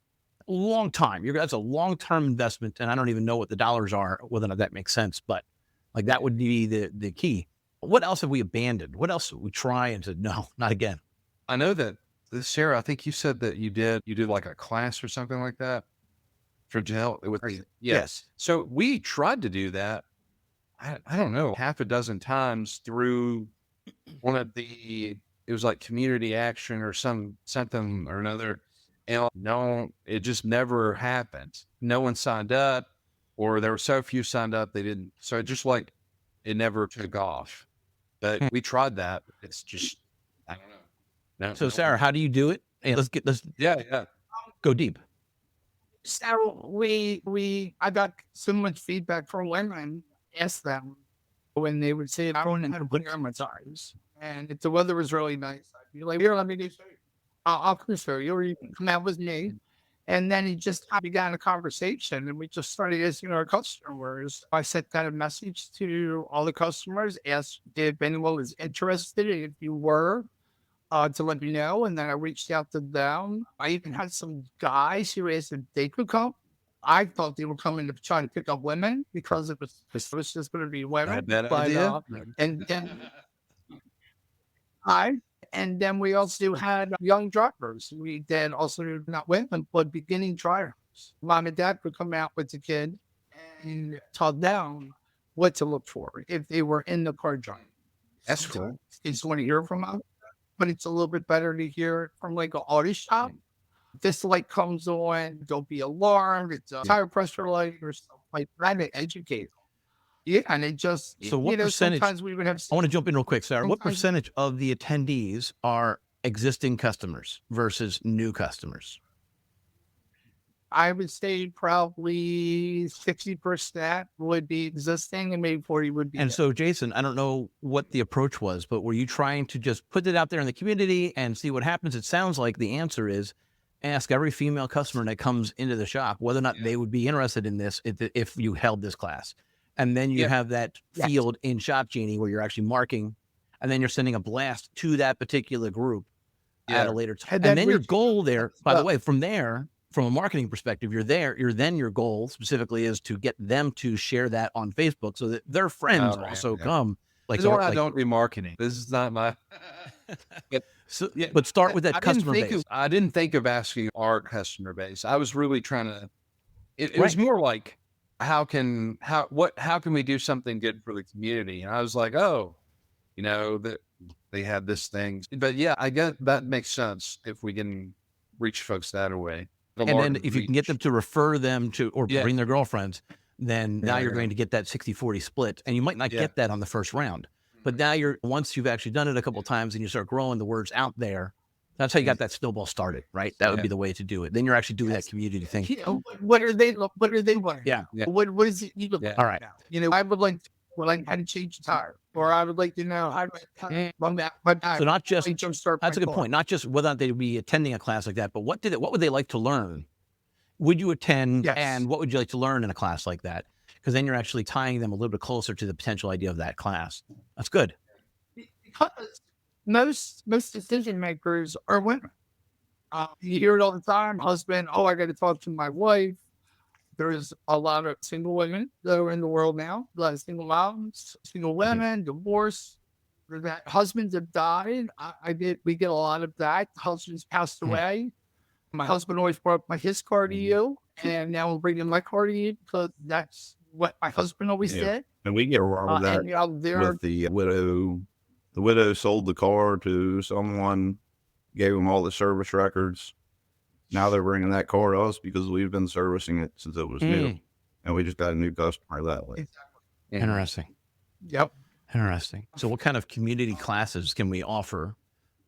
long time. That's a long-term investment, and I don't even know what the dollars are, whether or not that makes sense, but like that would be the key. What else have we abandoned? What else did we try and said, no, not again? I know that Sarah, I think you said that you did like a class or something like that for jail. Yes. So we tried to do that. I don't know, half a dozen times through one of it was like community action or something or another. And no, it just never happened. No one signed up, or there were so few signed up, they didn't. So it never took off. But we tried that. It's just, I don't know. No, So Sarah, how do you do it? And let's yeah. go deep. Sarah, I got so much feedback from women. Asked them when they would say, "I don't know how to put on my tires," and if the weather was really nice, I'd be like, "Here, let me do show you. I'll come show you." Or you can come out with me, and then he just began a conversation, and we just started asking our customers. I sent out a message to all the customers, asked if anyone was interested, and if you were, to let me know. And then I reached out to them. I even had some guys who asked if they could come. I thought they were coming to try to pick up women because it was just going to be women. Bad idea. And then we also had young drivers. We then also not women, but beginning drivers. Mom and dad would come out with the kid and tell them what to look for if they were in the car driving. That's cool. Kids want to hear from us, but it's a little bit better to hear it from like an auto shop. This light comes on, don't be alarmed. It's a tire pressure light or something like that to educate them. Yeah, and it just, So what percentage? sometimes we would have, I want to jump in real quick, Sarah. What Sometimes- percentage of the attendees are existing customers versus new customers? I would say probably 60% would be existing and maybe 40 would be. And so, Jason, I don't know what the approach was, but were you trying to just put it out there in the community and see what happens? It sounds like the answer is ask every female customer that comes into the shop whether or not they would be interested in this if you held this class. And then you have that field in Shop Genie where you're actually marking, and then you're sending a blast to that particular group. at a later time. And And then then your reach- goal there, by the well- way, from there, from a marketing perspective, your goal specifically is to get them to share that on Facebook so that their friends Oh, yeah, also yeah. come. Like, This is why I like don't do marketing. This is not my. so, Yeah, but start with that I didn't customer think base. Of, I didn't think of asking our customer base. I was really trying to. It was Right. more like, how can we do something good for the community? And I was like, oh, that they had this thing. But yeah, I guess that makes sense if we can reach folks that way. And then if you can get them to refer them to or Yeah. bring their girlfriends, then now Yeah, you're yeah. going to get that 60-40 split. And you might not Yeah. get that on the first round. But now once you've actually done it a couple of times and you start growing the words out there, that's how you got that snowball started, right? That would Yeah. be the way to do it. Then you're actually doing that community thing. What are they wanting? Yeah. Yeah. What is it you look Yeah. All right. now? I would like to learn how to change a tire, or I would like to know how to run my tire. So not just, Jumpstart that's a my good car. point. Not just whether or not they'd be attending a class like that, but what would they like to learn? Would you attend Yes. and what would you like to learn in a class like that? Because then you're actually tying them a little bit closer to the potential idea of that class. That's good. Because most decision makers are women. You hear it all the time. Husband, I got to talk to my wife. There's a lot of single women that are in the world now. A lot of single moms, single women, divorce. That husbands have died. We get a lot of that. Husbands passed away. My husband always brought his car to you, and now we're bringing my car to you because that's what my husband always Yeah. did. And we get around that And they're with the widow. The widow sold the car to someone, gave them all the service records. Now they're bringing that car to us because we've been servicing it since it was new. And we just got a new customer that way. Interesting. Yep. Interesting. So what kind of community classes can we offer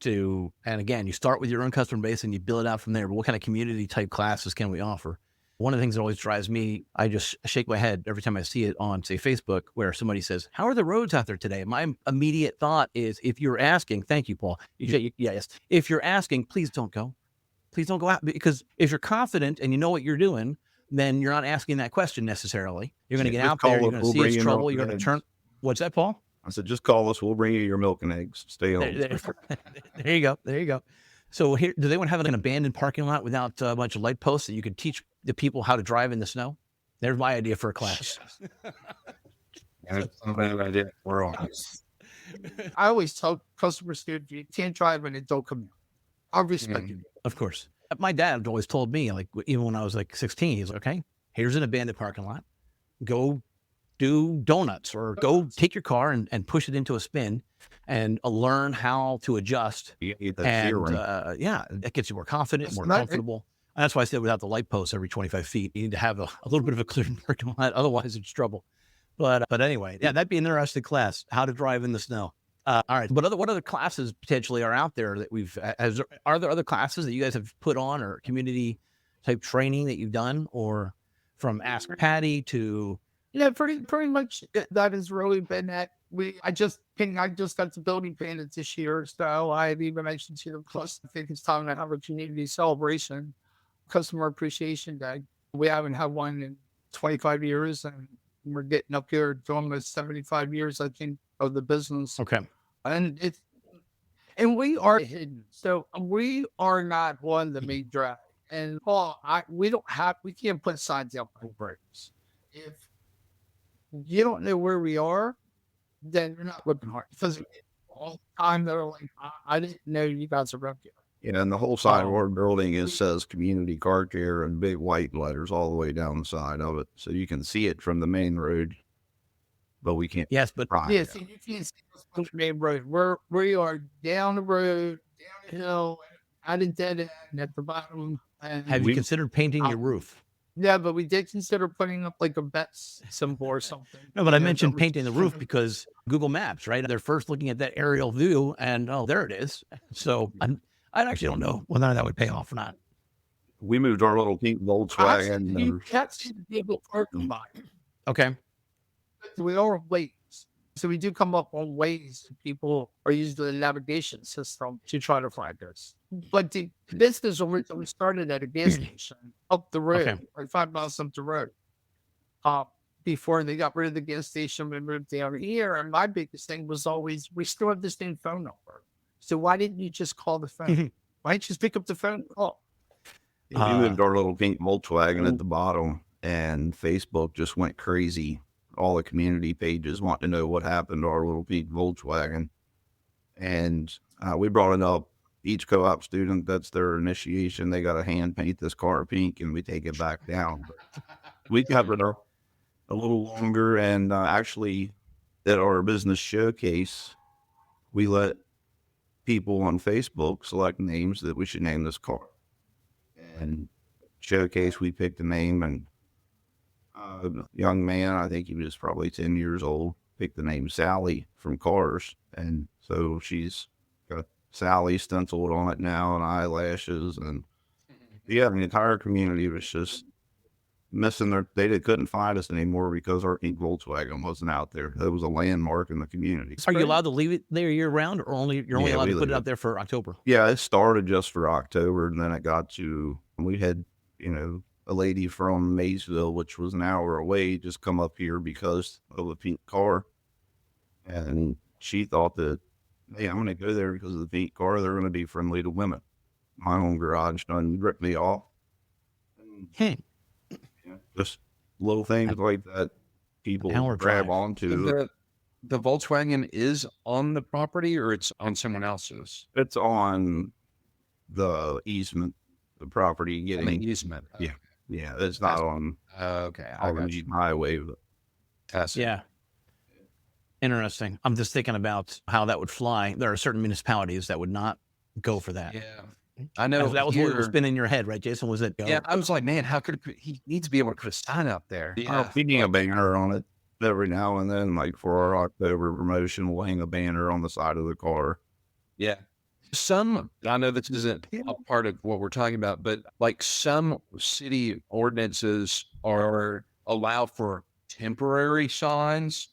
to, and again, you start with your own customer base and you build it out from there, but what kind of community type classes can we offer? One of the things that always drives me, I just shake my head every time I see it on, say, Facebook, where somebody says, how are the roads out there today? My immediate thought is, if you're asking, thank you, Paul. Yes. If you're asking, please don't go. Please don't go out, because if you're confident and you know what you're doing, then you're not asking that question necessarily. You're going to get Just out there, call you're us, going to we'll see bring it's you trouble, milk you're going and to turn. eggs. What's that, Paul? I said, just call us. We'll bring you your milk and eggs. Stay home. There you go. There you go. So here, does anyone have an abandoned parking lot without a bunch of light posts that you could teach the people how to drive in the snow? There's my idea for a class. That's not a bad idea. We're on. I always tell customers, dude, you can't drive an adult community. I respect you. Of course. My dad always told me, like, even when I was like 16, he's like, okay, here's an abandoned parking lot. Go do donuts or go take your car and push it into a spin and learn how to adjust. You get that And feeling. that gets you more confident, That's more not- comfortable. And that's why I said without the light posts every 25 feet, you need to have a little bit of a clear parking lot. Otherwise, it's trouble. But anyway, yeah, that'd be an interesting class, how to drive in the snow. All right. But what other classes potentially are out there that are there other classes that you guys have put on or community type training that you've done, or from Ask Patty to? Yeah, pretty much that has really been that. I just got the building painted this year, so I had even mentioned to them, plus I think it's time to have a community celebration, customer appreciation day. We haven't had one in 25 years, and we're getting up here to almost 75 years, I think, of the business. Okay. And we are hidden, so we are not one that may drag. And Paul, we can't put signs out for breaks. If you don't know where we are, then you're not looking hard. Because all the time they're like, I didn't know you guys are up here. Yeah, and the whole side of Oh. our building says community car care in big white letters all the way down the side of it. So you can see it from the main road, but we can't. Yes, but drive Yeah, it. so you can't see us on the main road. We are down the road, down the hill, at a dead end at the bottom. And have you We- considered painting your roof? yeah, but we did consider putting up like a bet symbol or something. No, but I Yeah, mentioned that was- painting the roof because Google Maps, right? They're first looking at that aerial view and, oh, there it is. So I actually don't know whether or not that would pay off or not. We moved our little pink Volkswagen. You can't see the people parking lot. Okay. We are ways. So we do come up on ways that people are using the navigation system to try to find us. But the business originally started at a gas station up the road, Okay. like 5 miles up the road. Before they got rid of the gas station, we moved down here. And my biggest thing was always, we still have the same phone number. So why didn't you just call the phone? Why don't you just pick up the phone? Oh, We moved our little pink Volkswagen at the bottom, and Facebook just went crazy. All the community pages want to know what happened to our little pink Volkswagen. And we brought it up. Each co-op student, that's their initiation. They got to hand paint this car pink, and we take it back down. But we kept it up a little longer, and actually at our business showcase, we let people on Facebook select names that we should name this car. And showcase, we picked a name, and a young man, I think he was probably 10 years old, picked the name Sally from Cars. And so she's got Sally stenciled on it now and eyelashes. And yeah, the entire community was just missing they couldn't find us anymore because our pink Volkswagen wasn't out there. It was a landmark in the community. Are you allowed to leave it there year round, or you're only allowed to put it out there for October? Yeah, it started just for October, and then it got to, we had, a lady from Maysville, which was an hour away, just come up here because of the pink car. And she thought that, hey, I'm going to go there because of the pink car. They're going to be friendly to women. My own garage done ripped me off. Just little things like that people grab onto. The Volkswagen is on the property, or it's on someone else's? It's on the easement, the property getting the easement. Yeah. Yeah. It's not on Okay. the highway. But Yeah. Interesting. I'm just thinking about how that would fly. There are certain municipalities that would not go for that. Yeah. I know that was what was spinning in your head, right, Jason? Was it? Yeah, I was like, man, how could he needs to be able to put a sign out there? Yeah, we hang a banner on it every now and then. Like for our October promotion, we'll hang a banner on the side of the car. Yeah, I know this isn't a part of what we're talking about, but like some city ordinances allow for temporary signs,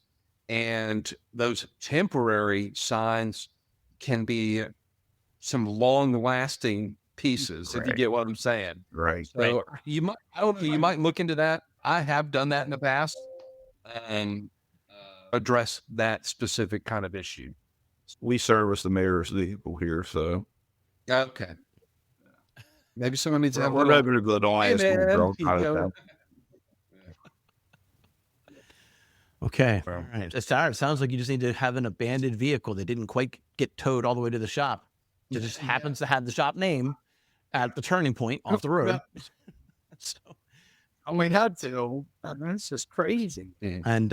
and those temporary signs can be some long-lasting pieces, if you get what I'm saying. Right. So you might, I don't know, you might look into that. I have done that in the past and address that specific kind of issue. We service the mayor's vehicle here, so. Okay. Maybe someone needs to have we're regular good on high school girl kind of thing. Okay. All right. It sounds like you just need to have an abandoned vehicle that didn't quite get towed all the way to the shop. It just happens to have the shop name at the turning point off the road. So, we had to. That's just crazy. And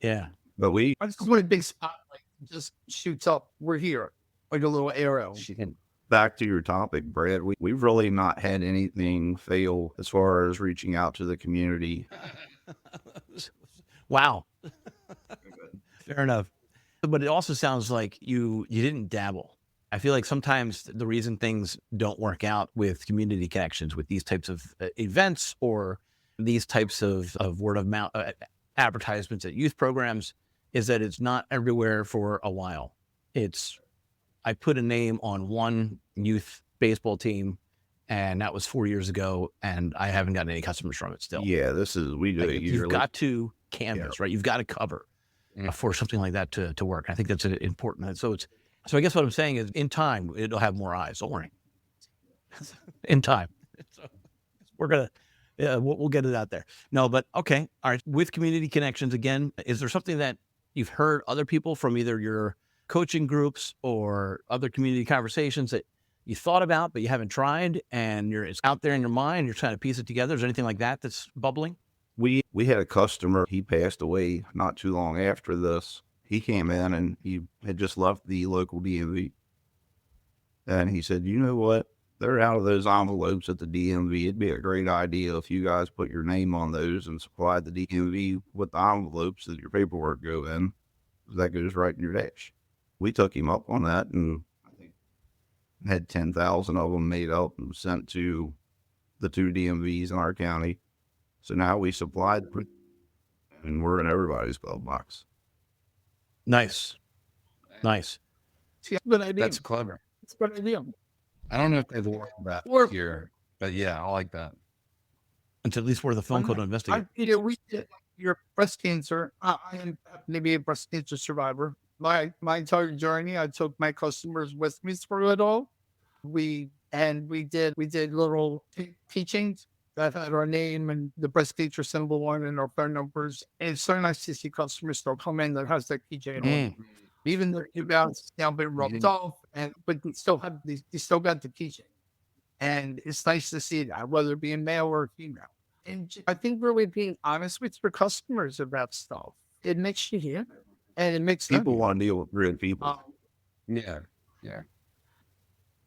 yeah, but I just want a big spotlight just shoots up. We're here, like a little arrow. Back to your topic, Brad. We've really not had anything fail as far as reaching out to the community. Wow. Fair enough. But it also sounds like you didn't dabble. I feel like sometimes the reason things don't work out with community connections, with these types of events or these types of word of mouth advertisements at youth programs, is that it's not everywhere for a while. I put a name on one youth baseball team, and that was 4 years ago, and I haven't gotten any customers from it still. Yeah, we do it yearly. You've got to canvas, right? You've got to cover for something like that to work. I think that's important. So I guess what I'm saying is, in time, it'll have more eyes. Don't worry. In time. So we'll get it out there. No, but okay. All right. With community connections, again, is there something that you've heard other people from either your coaching groups or other community conversations that you thought about, but you haven't tried, and it's out there in your mind, you're trying to piece it together? Is there anything like that that's bubbling? We had a customer, he passed away not too long after this. He came in and he had just left the local DMV. And he said, you know what? They're out of those envelopes at the DMV. It'd be a great idea if you guys put your name on those and supplied the DMV with the envelopes that your paperwork go in. That goes right in your dash. We took him up on that, and I think had 10,000 of them made up and sent to the 2 DMVs in our county. So now we supplied, and we're in everybody's glove box. Nice. Nice. See, good idea. That's clever. It's a good idea. I don't know if they've worked that here, but yeah, I like that. It's at least worth a phone call to investigate. Your breast cancer. I am maybe a breast cancer survivor. My entire journey, I took my customers with me through it all. we did little teachings that had our name and the breast teacher symbol on and our phone numbers. And it's so nice to see customers still come in that has their keychain on. Even though you bounce now been rubbed off, but they still have they still got the keychain. And it's nice to see that, whether it be a male or a female. And I think really being honest with your customers about stuff, it makes you hear, and it makes People them. want to deal with real people. Yeah.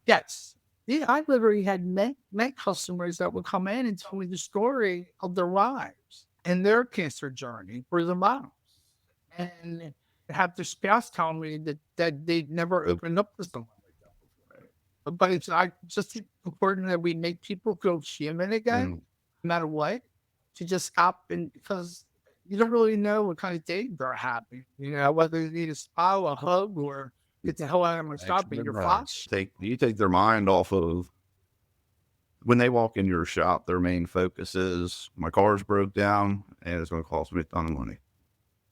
Yes. Yeah, I literally had met customers that would come in and tell me the story of their lives and their cancer journey for the moms. And have their spouse tell me that they'd never opened up to someone like that before. But it's just important that we make people feel human again, no matter what, to just stop, and because you don't really know what kind of day they're having. You know, whether you need a smile, a hug, or get the hell out of my shop and you're fine. You take their mind off of when they walk in your shop. Their main focus is my car's broke down and it's going to cost me a ton of money.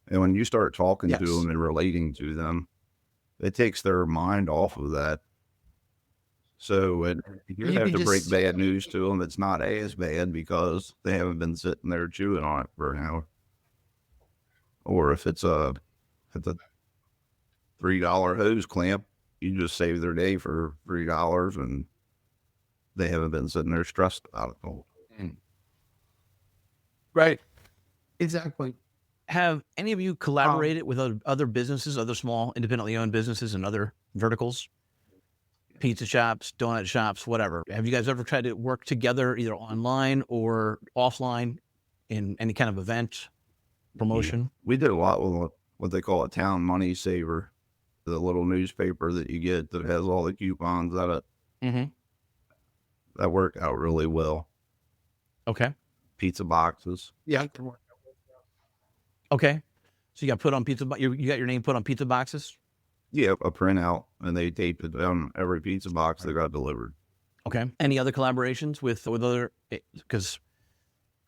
And when you start talking to them and relating to them, it takes their mind off of that. So you have to break bad news to them. It's not as bad because they haven't been sitting there chewing on it for an hour. Or if it's a $3 hose clamp, you just save their day for $3 and they haven't been sitting there stressed about it. Right. Exactly. Have any of you collaborated with other businesses, other small independently owned businesses and other verticals? Pizza shops, donut shops, whatever. Have you guys ever tried to work together either online or offline in any kind of event, promotion? We did a lot with what they call a town money saver, the little newspaper that you get that has all the coupons on it. Mm-hmm. That worked out really well. Okay. Pizza boxes. Yeah. Okay. So you got put on you got your name put on pizza boxes? Yeah, a printout, and they taped it on every pizza box that got delivered. Okay. Any other collaborations with other, because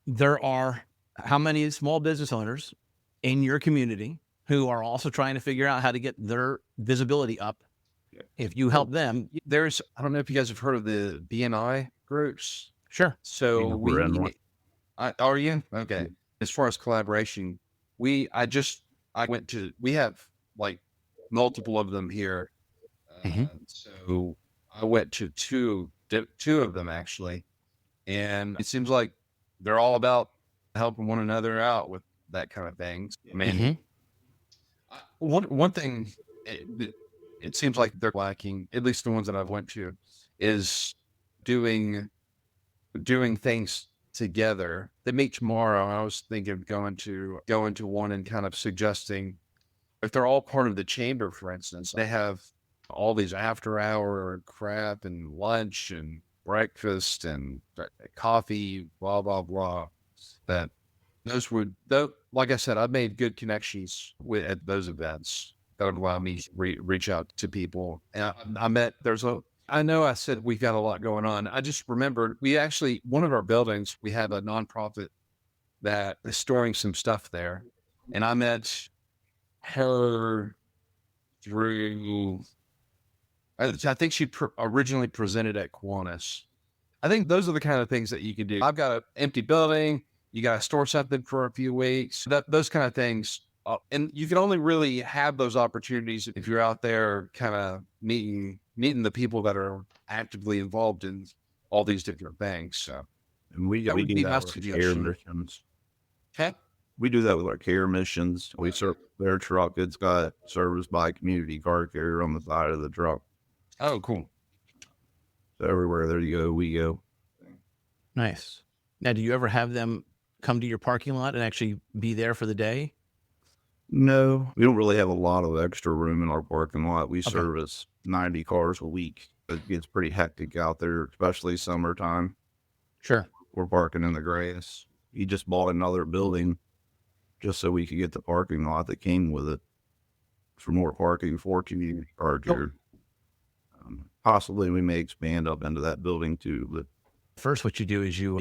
there are how many small business owners in your community who are also trying to figure out how to get their visibility up. Yeah. If you help them. I don't know if you guys have heard of the BNI groups. Sure. So we're in one. Are you? Okay. As far as collaboration, we have like multiple of them here. So I went to two of them actually. And it seems like they're all about helping one another out with that kind of thing. I mean, one thing it seems like they're lacking, at least the ones that I've went to, is doing things together. They meet tomorrow. I was thinking of going to one and kind of suggesting if they're all part of the chamber, for instance, they have all these after hour crap and lunch and breakfast and coffee, blah, blah, blah. That those would, like I said, I've made good connections at those events that would allow me to reach out to people. And I know I said we've got a lot going on. I just remembered one of our buildings, we have a nonprofit that is storing some stuff there. And I met her through, I think she originally presented at Kiwanis. I think those are the kind of things that you can do. I've got an empty building. You got to store something for a few weeks. Those kind of things. And you can only really have those opportunities if you're out there kind of meeting the people that are actively involved in all these different things. So, and we do that with care missions. Okay. We do that with our care missions. We serve their truck. It's got serviced by a community car carrier on the side of the truck. Oh, cool. So everywhere there you go, we go. Nice. Now, do you ever have them come to your parking lot and actually be there for the day? No, we don't really have a lot of extra room in our parking lot. We service 90 cars a week. It gets pretty hectic out there, especially summertime. Sure. We're parking in the grass. He just bought another building just so we could get the parking lot that came with it for more parking for community car care. Possibly we may expand up into that building too. But first, what you do is you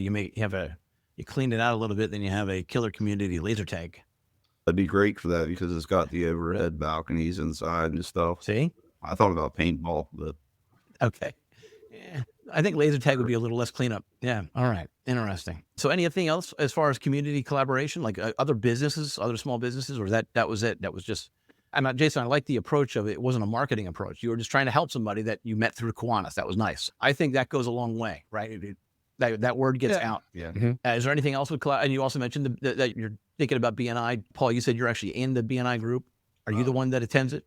clean it out a little bit, then you have a killer community laser tag. That'd be great for that because it's got the overhead balconies inside and stuff. See? I thought about paintball, but okay. I think laser tag would be a little less cleanup. Yeah. All right. Interesting. So anything else as far as community collaboration, like other businesses, other small businesses, or that was it? That was just, Jason, I like the approach of it. It wasn't a marketing approach. You were just trying to help somebody that you met through Kiwanis. That was nice. I think that goes a long way, right? That word gets out. Yeah. Is there anything else with collab? And you also mentioned that you're thinking about BNI. Paul, you said you're actually in the BNI group. Are you the one that attends it?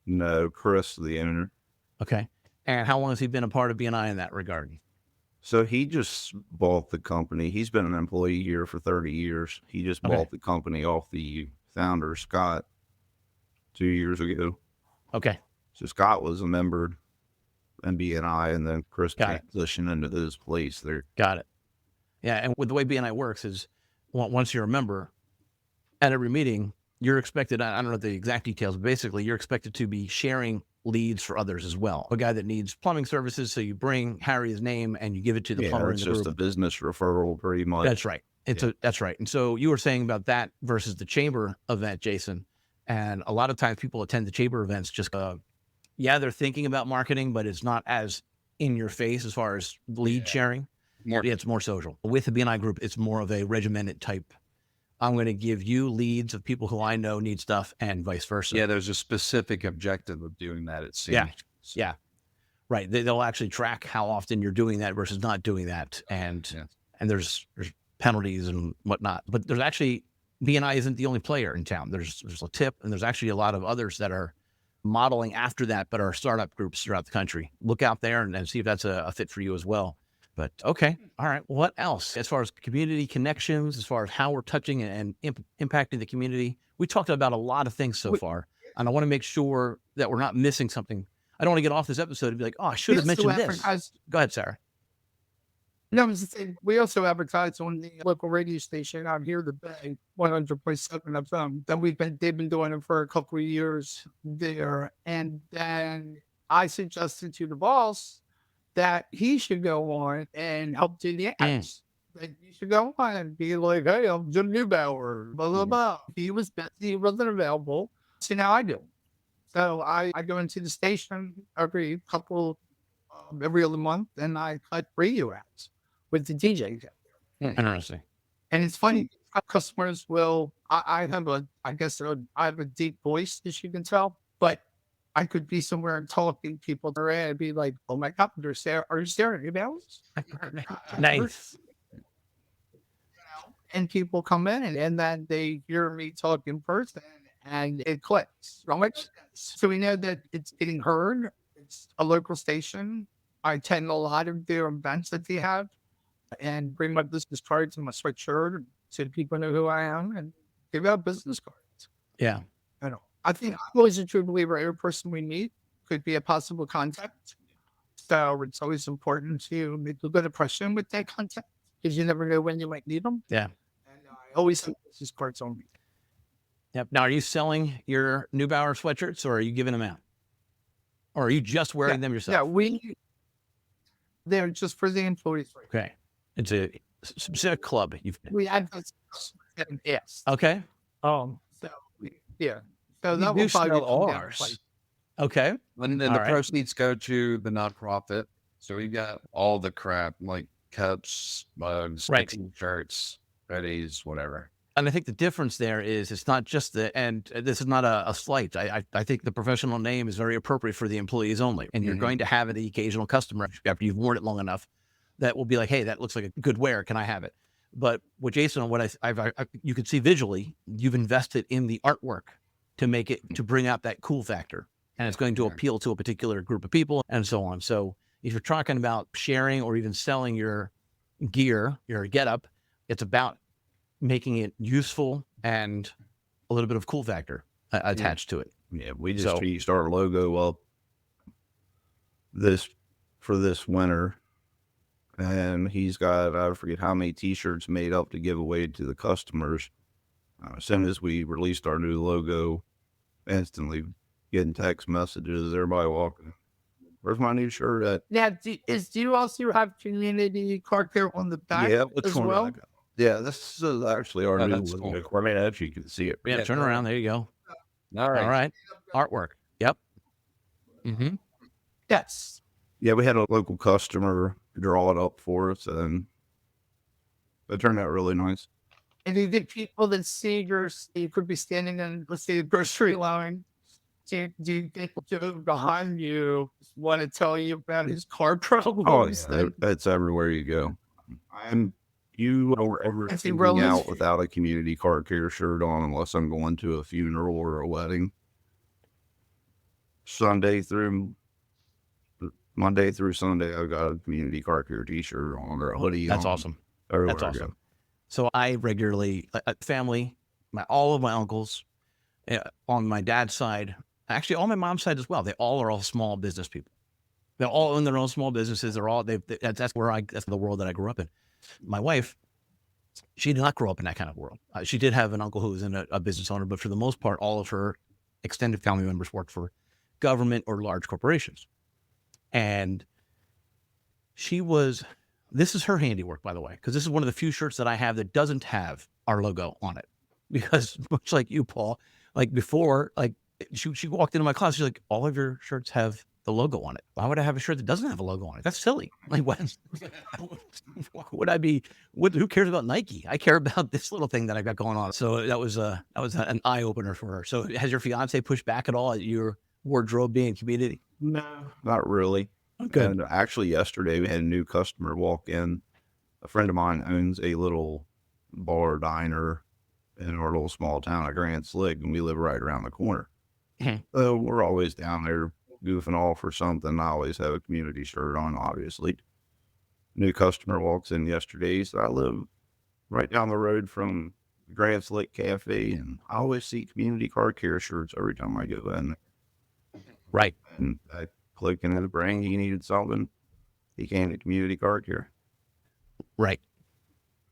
No, Chris, the owner. Okay. And how long has he been a part of BNI in that regard? So he just bought the company. He's been an employee here for 30 years. He just bought the company off the founder, Scott, 2 years ago. Okay. So Scott was a member in BNI, and then Chris transitioned into his place there. Got it. Yeah. And with the way BNI works is once you're a member at every meeting, you're expected, I don't know the exact details, but basically you're expected to be sharing leads for others as well. A guy that needs plumbing services, so you bring Harry's name and you give it to the plumber in the group. It's just a business referral, pretty much. That's right. That's right. And so you were saying about that versus the chamber event, Jason. And a lot of times people attend the chamber events just, they're thinking about marketing, but it's not as in your face as far as lead sharing. It's more social. With the BNI group, it's more of a regimented type. I'm going to give you leads of people who I know need stuff and vice versa. Yeah, there's a specific objective of doing that, it seems. Yeah. Right. They'll actually track how often you're doing that versus not doing that. And there's penalties and whatnot. But there's actually, BNI isn't the only player in town. There's a tip, and there's actually a lot of others that are modeling after that, but are startup groups throughout the country. Look out there and see if that's a fit for you as well. But okay. All right. What else? As far as community connections, as far as how we're touching and impacting the community, we talked about a lot of things so far. And I want to make sure that we're not missing something. I don't want to get off this episode and be like, oh, I should have mentioned this. Go ahead, Sarah. No, I was just saying, we also advertise on the local radio station out here, the Bay, 100.7 FM. They've been doing it for a couple of years there. And then I suggested to the boss that he should go on and help do the ads. That you should go on and be like, hey, I'm Jim Neubauer, blah, blah, blah. He was busy, he wasn't available. So now I do. So I go into the station every other month, and I cut radio ads with the DJs out there. Interesting. And it's funny, customers will, I have a deep voice, as you can tell, but I could be somewhere and talking to people there and be like, oh my God, are you staring at me? Nice. And people come in and then they hear me talk in person and it clicks. Right? So we know that it's getting heard. It's a local station. I attend a lot of their events that they have and bring my business cards and my sweatshirt so people know who I am and give out business cards. Yeah. I think I'm always a true believer every person we meet could be a possible contact. So it's always important to make a good impression with that contact because you never know when you might need them. Yeah. And I always have business cards on me. Yep. Now, are you selling your Neubauer sweatshirts or are you giving them out? Or are you just wearing them yourself? Yeah, they're just for the employees. Okay. It's a specific club. We advertise. Yes. Okay. So that We will do sell probably ours. Okay. And then the proceeds go to the nonprofit. So we've got all the crap like cups, mugs, shirts, hoodies, whatever. And I think the difference there is it's not just and this is not a slight. I think the professional name is very appropriate for the employees only. And you're going to have the occasional customer after you've worn it long enough that will be like, hey, that looks like a good wear. Can I have it? But with Jason, what you can see visually, you've invested in the artwork to make it, to bring out that cool factor. And it's going to appeal to a particular group of people and so on. So if you're talking about sharing or even selling your gear, your getup, it's about making it useful and a little bit of cool factor attached to it. Yeah, we just used our logo up for this winter. And he's got, I forget how many T-shirts made up to give away to the customers. As soon as we released our new logo, instantly getting text messages, everybody walking, where's my new shirt at? Now, do you also have community car care on the back as well? Yeah, this is actually our new logo. Cool. I mean, actually, you can see it. Yeah, turn around. There you go. All right. Artwork. Yep. Mm-hmm. Yes. Yeah, we had a local customer draw it up for us, and it turned out really nice. And you get people that see you could be standing in, let's say, the grocery line. Do you think Joe behind you want to tell you about his car Oh, problems? yeah, it's everywhere you go. You don't ever Is he see me rolling? out without a community car care shirt on unless I'm going to a funeral or a wedding. Monday through Sunday, I've got a community car care t-shirt on or a hoodie on. That's awesome. Everywhere That's I awesome. go. So I regularly, family, all of my uncles on my dad's side, actually on my mom's side as well, they all are all small business people. They all own their own small businesses. That's the world that I grew up in. My wife, she did not grow up in that kind of world. She did have an uncle who was a business owner, but for the most part, all of her extended family members worked for government or large corporations. And this is her handiwork, by the way, because this is one of the few shirts that I have that doesn't have our logo on it. Because much like you, Paul, like before, like she walked into my class, she's like, all of your shirts have the logo on it. Why would I have a shirt that doesn't have a logo on it? That's silly. Like, what would I be? Who cares about Nike? I care about this little thing that I got going on. So that was an eye opener for her. So has your fiance pushed back at all at your wardrobe being community? No, not really. Okay. And actually, yesterday we had a new customer walk in. A friend of mine owns a little bar diner in our little small town of Grand Slick, and we live right around the corner. Mhm. So we're always down there goofing off or something. I always have a community shirt on, obviously. New customer walks in yesterday, so I live right down the road from Grand Slick Cafe, and I always see community car care shirts every time I go in. Right. And I click into the brain, he needed something. He came to community car care. Right.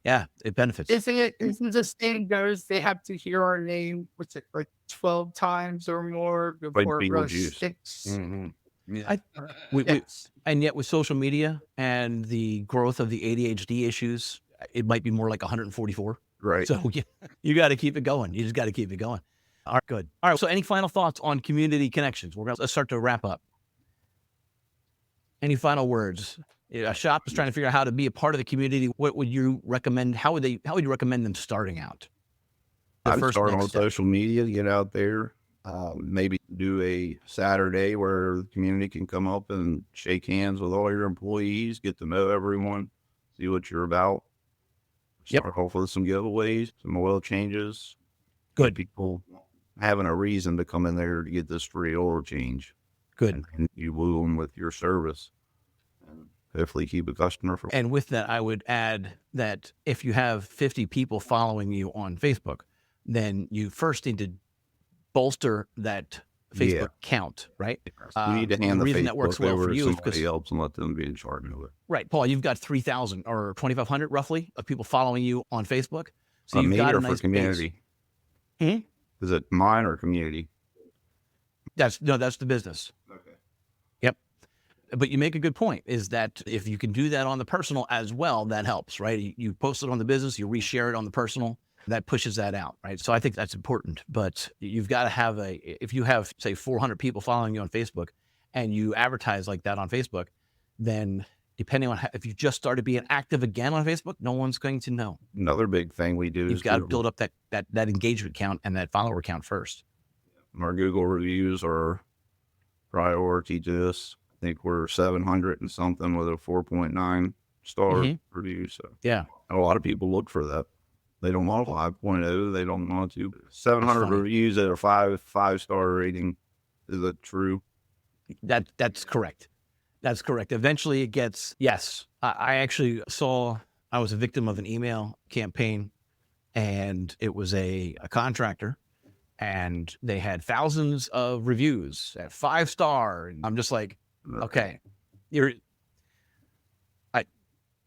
Yeah, it benefits. Isn't this thing goes, they have to hear our name, what's it, like 12 times or more before it really Beetlejuice. sticks? Mm-hmm. Yeah. And yet with social media and the growth of the ADHD issues, it might be more like 144. Right. So you got to keep it going. You just got to keep it going. All right, good. All right. So any final thoughts on community connections? Let's start to wrap up. Any final words? A shop is trying to figure out how to be a part of the community. What would you recommend? How would you recommend them starting out? I'd start on next step. social media, get out there, maybe do a Saturday where the community can come up and shake hands with all your employees, get to know everyone, see what you're about. Yep. Start off with some giveaways, some oil changes. Good. People having a reason to come in there to get this free oil change. Good. And you woo them with your service. And hopefully keep a customer for. And with that, I would add that if you have 50 people following you on Facebook, then you first need to bolster that Facebook count, right? We need to hand the the reason Facebook that works well over for to you is somebody else and let them be in charge of it. Right, Paul, you've got 3,000 or 2,500 roughly of people following you on Facebook. So you've Me got or a nice for community? base. Is it mine or community? That's the business. Okay. Yep. But you make a good point, is that if you can do that on the personal as well, that helps, right? You post it on the business, you reshare it on the personal, that pushes that out, right? So I think that's important. But you've got to have if you have, say, 400 people following you on Facebook and you advertise like that on Facebook, then depending on if you just started being active again on Facebook, no one's going to know. Another big thing we do You've is got to build up that engagement count and that follower count first. our Google reviews are priority to us. I think we're 700 and something with a 4.9 star review. So Yeah. a lot of people look for that. They don't want 5.0. They don't want to. 700 reviews at a five-star rating. Is that true? That's correct. That's correct. Eventually it gets, yes. I actually I was a victim of an email campaign, and it was a contractor, and they had thousands of reviews at 5-star. And I'm just like, okay,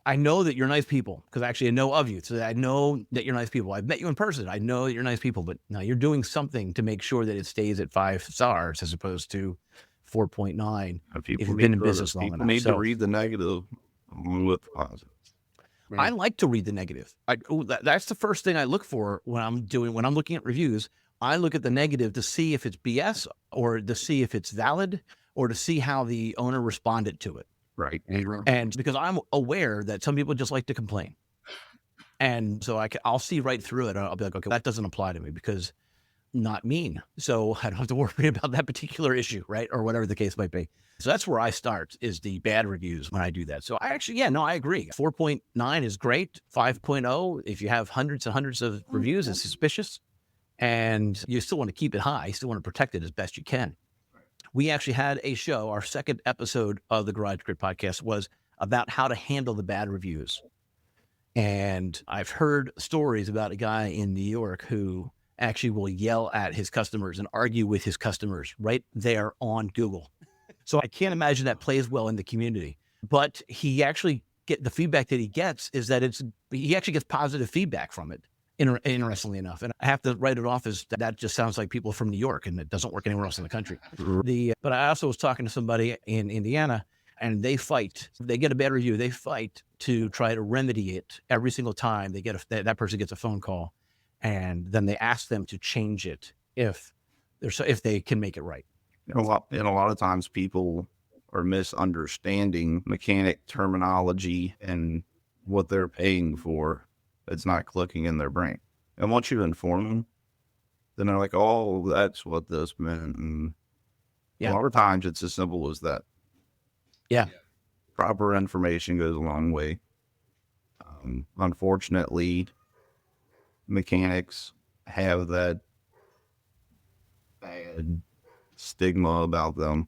I know that you're nice people, because actually I know of you. So I know that you're nice people. I've met you in person. I know that you're nice people, but now you're doing something to make sure that it stays at 5 stars as opposed to 4.9. If you've been in business long enough. People need to read the negative along with the positive. I like to read the negative. That's the first thing I look for when I'm looking at reviews. I look at the negative to see if it's BS or to see if it's valid or to see how the owner responded to it. Right. And because I'm aware that some people just like to complain. And so I'll see right through it. I'll be like, okay, that doesn't apply to me because I'm not mean. So I don't have to worry about that particular issue, right? Or whatever the case might be. So that's where I start, is the bad reviews when I do that. So I agree. 4.9 is great. 5.0, if you have hundreds and hundreds of reviews, is suspicious. And you still want to keep it high. You still want to protect it as best you can. We actually had a show, our second episode of the Garage Grit podcast was about how to handle the bad reviews. And I've heard stories about a guy in New York who actually will yell at his customers and argue with his customers right there on Google. So I can't imagine that plays well in the community. But he actually the feedback that he gets is that he actually gets positive feedback from it, interestingly enough. And I have to write it off as that just sounds like people from New York, and it doesn't work anywhere else in the country. But I also was talking to somebody in Indiana, and they fight. They get a bad review. They fight to try to remedy it every single time they get that person gets a phone call, and then they ask them to change it if they can make it right. And a lot of times people are misunderstanding mechanic terminology and what they're paying for. It's not clicking in their brain. And once you inform them, then they're like, oh, that's what this meant. And a lot of times it's as simple as that. Yeah. Proper information goes a long way. Unfortunately, mechanics have that bad stigma about them.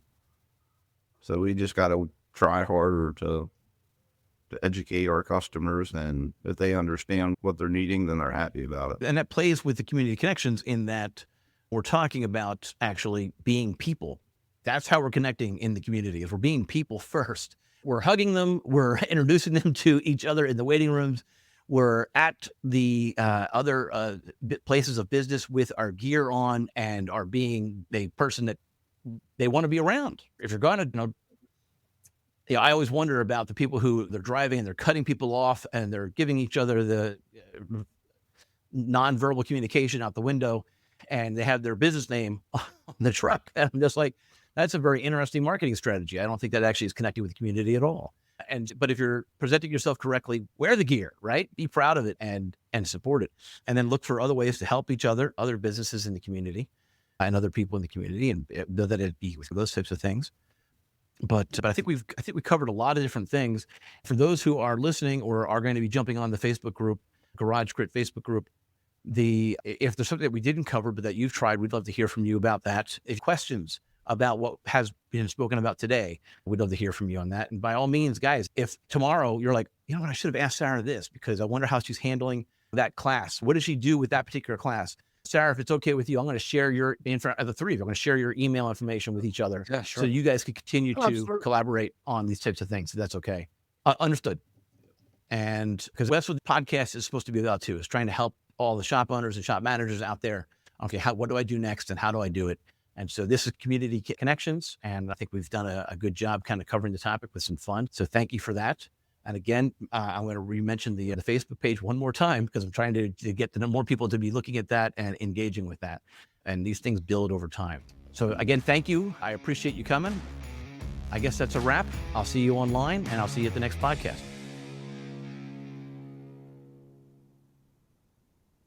So we just got to try harder to educate our customers, and if they understand what they're needing, then they're happy about it. And that plays with the community connections in that we're talking about actually being people. That's how we're connecting in the community, is we're being people first. We're hugging them. We're introducing them to each other in the waiting rooms. We're at the other places of business with our gear on and are being the person that they want to be around. If you're going to, I always wonder about the people who they're driving and they're cutting people off and they're giving each other the nonverbal communication out the window, and they have their business name on the truck. And I'm just like, that's a very interesting marketing strategy. I don't think that actually is connecting with the community at all. But if you're presenting yourself correctly, wear the gear, right? Be proud of it and support it. And then look for other ways to help each other, other businesses in the community and other people in the community, and that it be with those types of things. But I think we covered a lot of different things. For those who are listening or are going to be jumping on the Facebook group, Garage Grit Facebook group, if there's something that we didn't cover but that you've tried, we'd love to hear from you about that. If questions about what has been spoken about today, we'd love to hear from you on that. And by all means, guys, if tomorrow you're like, you know what, I should have asked Sarah this because I wonder how she's handling that class. What does she do with that particular class? Sarah, if it's okay with you, I'm going to share in front of the three of you, I'm going to share your email information with each other. Yeah, sure. So you guys can continue to collaborate on these types of things. If that's okay. Understood. And because that's what the podcast is supposed to be about too, is trying to help all the shop owners and shop managers out there. Okay, what do I do next and how do I do it? And so this is Community Connections. And I think we've done a good job kind of covering the topic with some fun. So thank you for that. And again, I'm going to re-mention the Facebook page one more time because I'm trying to get more people to be looking at that and engaging with that. And these things build over time. So again, thank you. I appreciate you coming. I guess that's a wrap. I'll see you online and I'll see you at the next podcast.